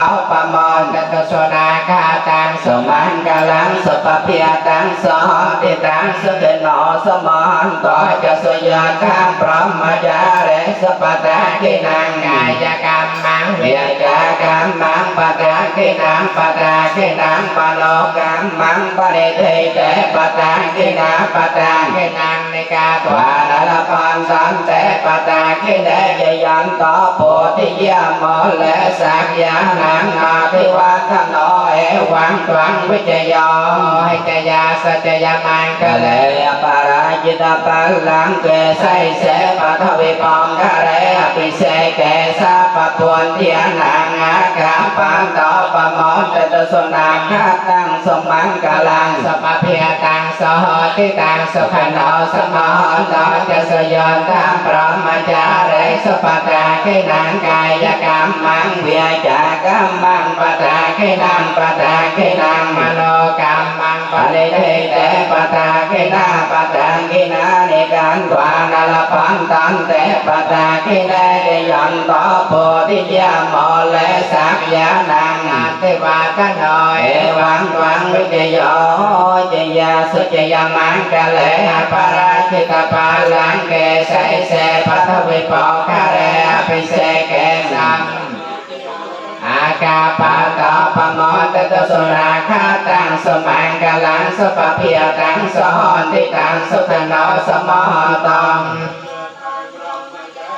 S3: เอาปะมอนตตโสนาคาตังสมังกาลังสปะเพียตังสอนติตังสเกโนสมอนต่อจะสยาข้างพร้อมมาจาเรสปะตาคินังกายกรรมังเวียจากรรมังปะตาคินังปะตาคินังปะโลกรรมังปะเดเทเตปะตาคินังปะตาคินังนิกาตวาละปันตันเตปะตาคิเนยยันต่อโพธิยามอและสักยานังอาภิวาทโนเอวังตวังวิจโยให้จยาสัจยามังกะเลปาราจิตปัลลังเกไสเสปัทวิปองกะเรอภิเสเกสะปะปวนเทียนังอากาปันโตปะมอนตตโสนาคาตังสมังกาลังสปะเพียตังสหติตังสุขโนสมหโนจะสยนตังพรหมจาเรสปะตาคินังกายกรรมังเวียจากรรมังปะตาคินังปะตาคินังมโนกรรมังปะเดเทเตปะตาคินาปะตาคินาในการวานาลปันตันเตปะตาคิเนยยันต่อโพธิยามอและสักยานังอาติวาทโนเอวังตวังวิจโยจยาสุจยามังกะเลปาราชิตปาลังเกไสเสปัทวิปองคาเรอภิเสเกสังอากาปะตอปะมอนตตโสนาคาตังสมังกาลังสปะเพียตังสหอนติตังสุขโนสมหตัง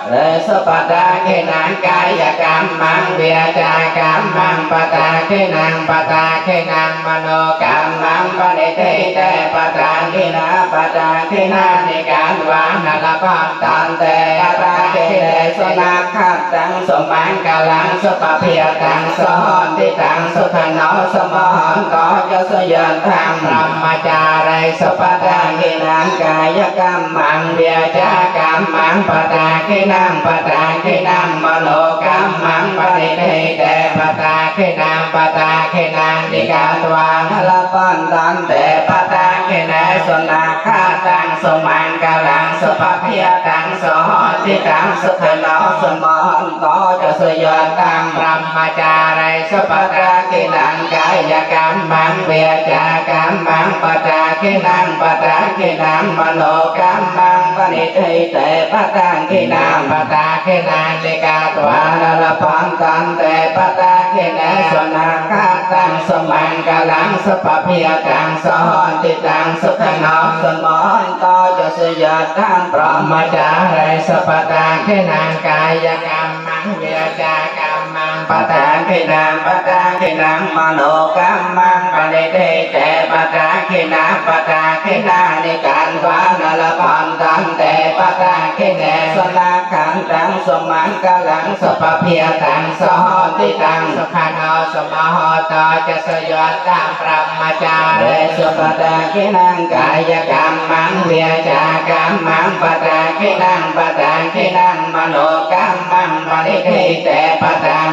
S3: เรสปะตาคินังกายกรรมังเวียจากรรมังปะตาคินังปะตาคินังมโนกรรมังปะเนเทเตปะตาคินาปะตาคินานิการวานาลปันตันเตปะตาคิเนสนาคาตังสมังกาลังสปะเพียตังสหอนติตังสุขโนสมหนโตจะสยนทังพรหมจาเรสปะตาคินังกายกรรมังเวียจากรรมังปะตาคินังปะตาคินังมโนกรรมังปะเดเทเตปะตาคินังปะตาคินังนิกาตวาละปันตันเตปะตาคิเนสนาคาตังสมังกาลังสปะเพียตังสหอนติตังสุขโนสมหนโตจะสยนตังพรหมจาเรสปะตาคินังกายกรรมังเวียจากรรมังปะตาคินังปะตาคินังมโนกรรมังปะเนเทเตปะตาคินังปะตาคินังนิกาตวาละปันตันเตปะตาคิเนสนาคาตังสมังกาลังสปะเพียตังสหอนติตังสุขโนสมหนโตจะสยตังพรหมจาเรสปะตาคินังกายกรรมังเวียจากรรมังปะตาคินังปะตาคินังมโนกรรมังปะเนเทเตปะตาคินังปะตาคินานิการวานาลปันตันเตปะตาคิเนสนาคันตังสมังกาลังสปะเพียตังสหอนติตังสุขโนสมหโตจะสยตังพรหมจาเรสปะตาคินังกายกรรมังเวียจากรรมังปะตาคินังปะตาคินังมโนกรรมังปะนิเทเตปะตัง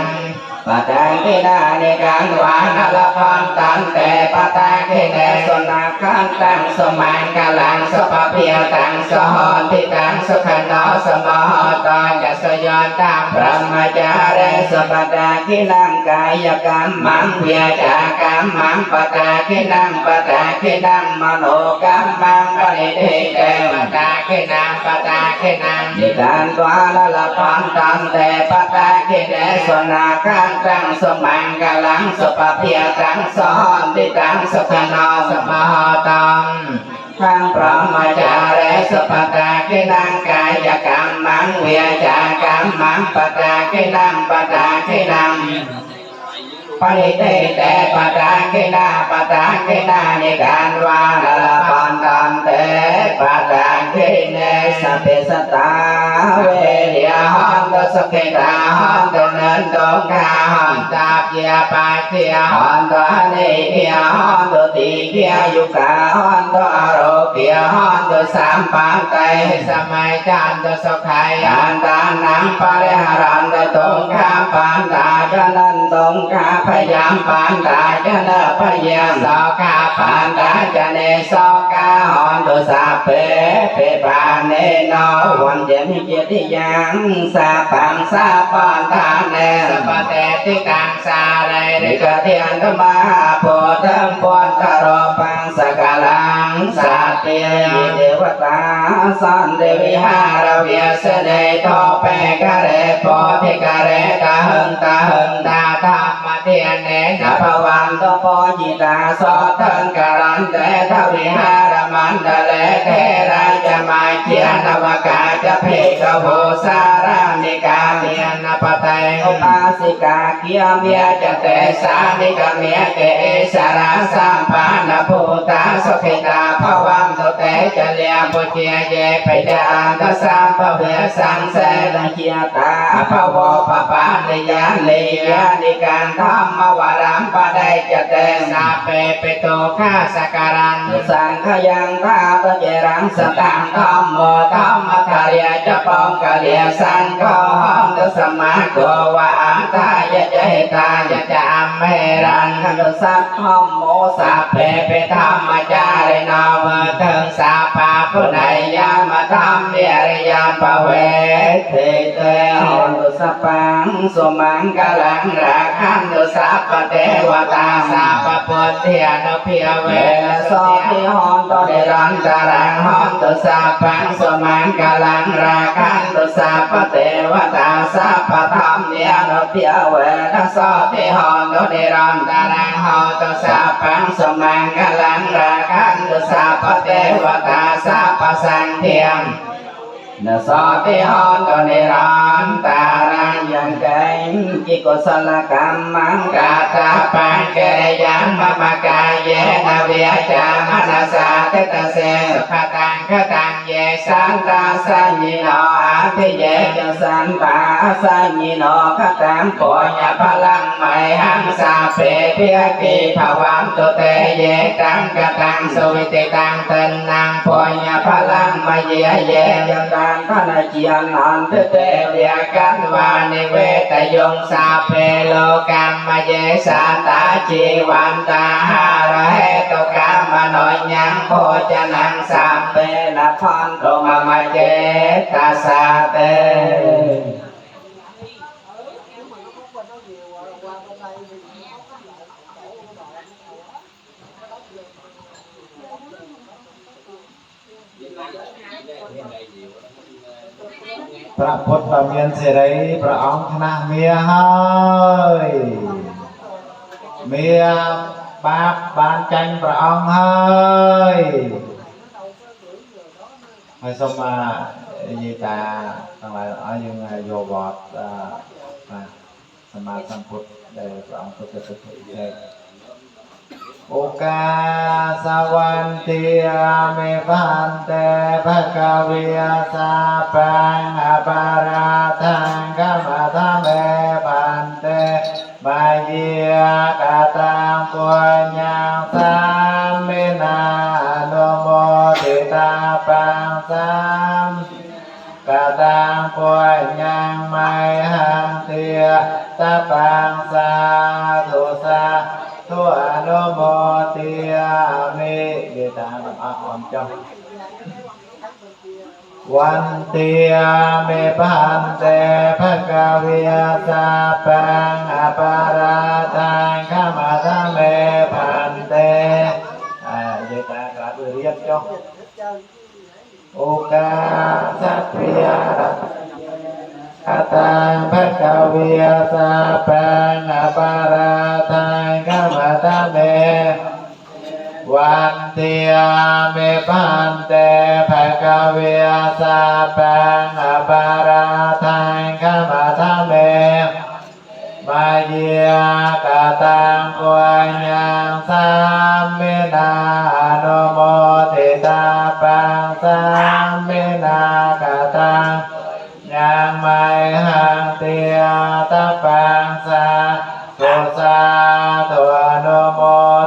S3: ปะตาคินานิการวานาลปันตันเตปะตาคิเนสนาคันตังสมังกาลังสปะเพียตังสหอนติตังสุขโนสมหโตจะสยตังพรหมจาเรสปะตาคินังกายกรรมังเวียจากรรมังปะตาคินังปะตาคินังมโนกรรมังปะนิเทเตปะตาคินังปะตาคินังนิการวาละปันตันเตปะตาคิเนสนาคันตังสมังกาลังสปะเพียตังสหอนติตังสุขโนสมหตังทังพรหมจาเรสปะตาคินังกายกรรมังเวียจากรรมังปะตาคินังปะตาคินัง ปริเตเตปตาคินานิการวานาลปันตันเตปตาคิเนสเปสตาเวริยหันตุสกิตาหันตุนันตุกาหันตาเพียปาเทียหันตุเนเพียหันตุติเพียยุกาหันตุอโรเพียหันตุสัมปันเตสมัยจันตุสุขัยอันตานังปะริหารันตุตุงคาปันตาจันนันตุงคาพยามปันตาจันนพยามสอคาปันตาจันเนสอกาหันตุสัพเพปาเนโนวันเจมิเจติยังสาปังสาปันตาเนสปะเตติกังสาเรริกเทียนธรรมะโพธิปุตตโรปังสกลังสัตเตียเทวตาสันเดวิหารเวียสเนโตเปกะเรโพธิกะเรตาหึงตาธรรมเทียนเนนะภวันโตโพจิตาโสทังกรันเตทวิหารมันเดเลเทราจะมาเขียนวกาจะเพกโหสารานิกาเทียนปเตอุปาสิกาเกียเมียจะเตสานิกาเมียเตสาราสัมปานภูตาสุขิตาภวันตุเตจะเลียปุเจียเยปยานตสัมปเวสังเสลเกียตาภวปปานิยานิการธรรมวรัมปะได้จะเตนาเปปิโตฆาสการันสังขยังตาตเจรังสตังธรรมโมธรรมคาเรียจะปองกะเลียสังโฆหังตุสมาโกวะอันตายะเจตายะจะอัมเมรังขันตุสัพพมโมสัพเพเปธรรมจารินาเวทึงสาปาปุไนยามธรรมเมียริยามปะเวเทเตหันตุสัพพังสมังกลังราคันตุสัพพเทวตาสัพพพุทธานุเพียเวนะโสติหันตุเดรันตารังหันตุสัพพังสมังกลังราคันตุสัพพเทวตาสัพพธรรมเนียนุเพียเวนะโสติหันตุเดรันตารังหันตุสัพพังสมังกลังราคันตุสัพพเทวตาสัพพสังเทียมนะสติหันตุนิรันตารังยังเก่งกิกุศลกรรมังกาตาปังเกยยังมะมะกายเยนะเวียจามนัสสะเตตเสขตังเยสันตาสัญญิโนอาทิเยจะสันตาสัญญิโนขตังโพญพลังไมหังสาเปเพียกิภวันตุเตเยตังกตังสุวิติตังตันนังโพญพลังไมเยเยยังตังท่านเจียนนันเตเตเวียกันวานิเวตยงสาเปโลกัมมเยสาตาจีวันตาหาระเหตุกรรมโนยังโพจนังสามเปนะพันตุมมเจตาสาเต
S1: พระพุทธเมียนเสรีพระองค์ชนะเมียเฮ้ยเมียบาปบานจันพระองค์เฮ้ยให้สมายีตาทั้งหลายอายุงโยบอดสมาสัมพุทธได้พระองค์พุทธสุทธิเดชโอกาสวันเตียเมพันเตภคเวียสาปังอปาราทังกัมมาทเมพันเตมาเยียกตังปุญญังสามินานุโมทิตาปังสัมกตังปุญญังไมหังเตียตาปังสาธุสาทุอนุโมทิยามิเกตานัมอ่อนจ้องวันเตียเมพันเตภคเวียสาปังอปาราทังขมาทเมพันเตเกตากราบเรียบจ้องโอกาสัพพิยาอตังภคเวียสาปังอปาราทังขมาทเมวันเตียเมพันเตภคเวียสาปังอปาราทังขมาทเมมาเยียกตั ปุญญังสัมมินาอนุโมทิตาปังสัมมินากตังยังไม่หังเตียตปังสาธุสาธุอนุโม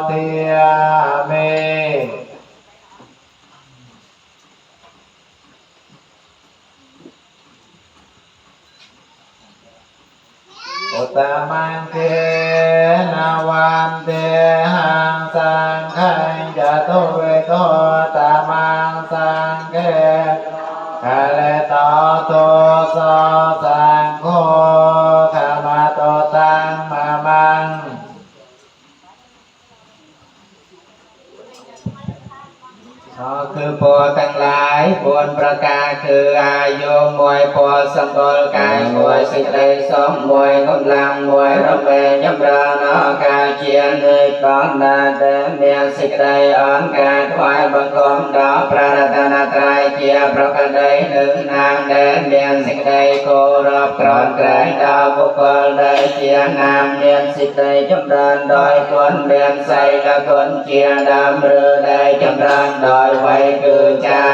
S1: ทิยามิอุตตมังเทนาวันเตหังสังฆังจะตุเวโตตมังสังเกกะเลโตโตโสสังโฆขมาโตตังมามังก็คือปวทั้งหลายบนประการคืออายุมวยปวสมบูรณ์กายมวยสิได้สมมวยกำลังมวยรำเบยยำรานอกาเชียนในก่อนนาเดเมียสิได้อ่อนกาถวายบังคมดอกพระรัตนตรัยเจียประกาศได้หนึ่งนางเดเมียสิได้โกรบกรอนแกรงดาวบุคคลได้เจียนามเมียสิได้จำเริญโดยคนเมียใส่ละคนเจียดำเรือได้จำเริญโดยไว้คือจ้า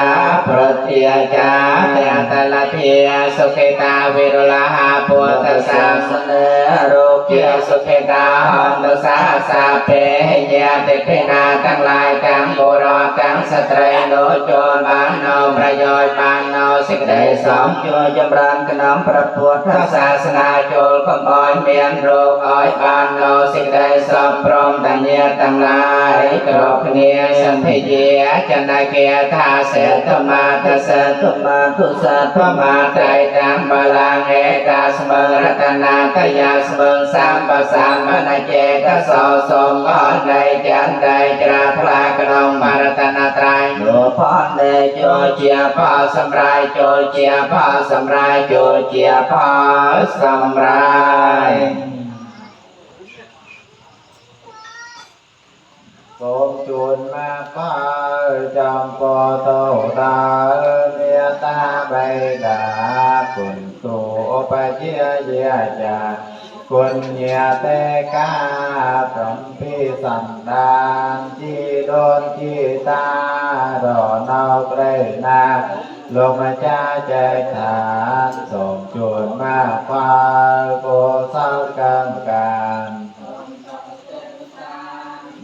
S1: พระเทียจ้าแต่ตละเทียสุขิตาวิรุลาหาปุตตะสาสเนโรเกียสุขิตาหันตุสาสาเปเยติพินาทั้งหลายกังบุรกังสตรีโนโจรบานเอาประโยชน์บานเอาสิ่งใดสองช่วยจำรันขนมพระพุทธศาสนาโจรขโมยเมียนโรคอ้อยบานเอาสิ่งใดสองพร้อมดัญญาทั้งหลายกรบเนียสันติเยจันทเกียทาเสธมาทเสธมาทุสัทมาไตรตังบาลังเอกาสมรัตนาทยาสมสามปสามมนาเจกสอสมพรในจันใดจราพลากรองมารัตนาตรายโนพรในโจเจียพอสำรายโจเจียพอสำรายโจเจียพอสำรายโสมจุนมาพาจอมปอโตตาเมียตาใบดาคุณตูปะเจียเยียจาคุณเยียเตกาพรหมพิสันดานจีโดนจีตาดอนเอาเกรนาลงมาจ้าใจฐานโสมจุนมาพาโกสังกังการ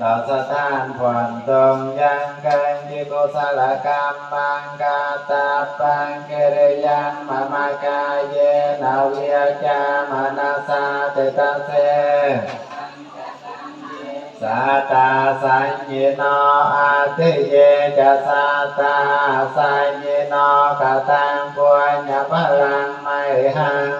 S1: ดาสถานผ่อนตรงยังกันยิโกสลกรรมมังกาตาปังเกเรยังมามากาเยนาเวียจามานาสาเตตาเสสาตาสัญญิโนอาทิเยจะสาตาสัญญิโนกตังปุญญพลังไมหัง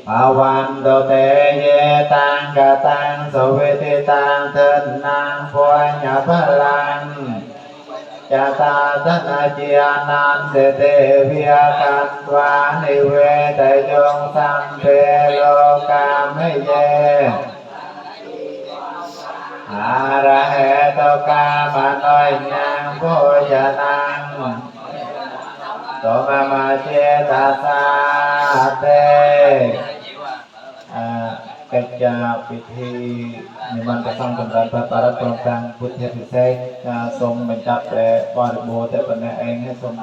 S1: ภาวันโตเตเยตังกตังสวิติตังเถิดนางปุญญพลังจตาธนาเจียนันเตเตวิยกัตวานิเวตยงสัมเพโลกามเยอาระเหตุกามานอยยังโพชนังโตมามาเจตาสาเตកិច្ចពិធីនិមន្តព្រះសង្ឃសម្រាប់បរិបទព្រមទាំងពុទ្ធពិសេសសូមបញ្ចប់តែបរិបូរតែប៉ុណ្ណេះឯងសូម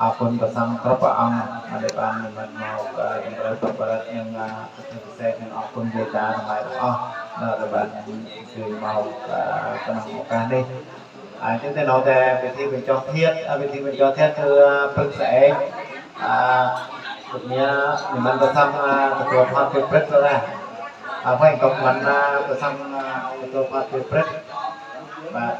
S1: អរគុណព្រះសង្ឃគ្រប់ព្រះអង្គដែលបាននិមន្តមកចម្រើនបរិបទនឹងពុទ្ធពិសេសនិងអរគុណវេតាទាំងឡាយទាំងអស់ដែលបានជួយមកក្នុងឱកាសនេះអញ្ចឹងទៅនៅតែពិធីបញ្ចុះធាតុគឺព្រឹកស្អែកពុទ្ធញានិមន្តព្រះសង្ឃទទួលផាត់ពេលព្រឹកទៅដែរអ្វីក៏មិនប្រសងទទួលផាត់ពេលព្រឹកបាទ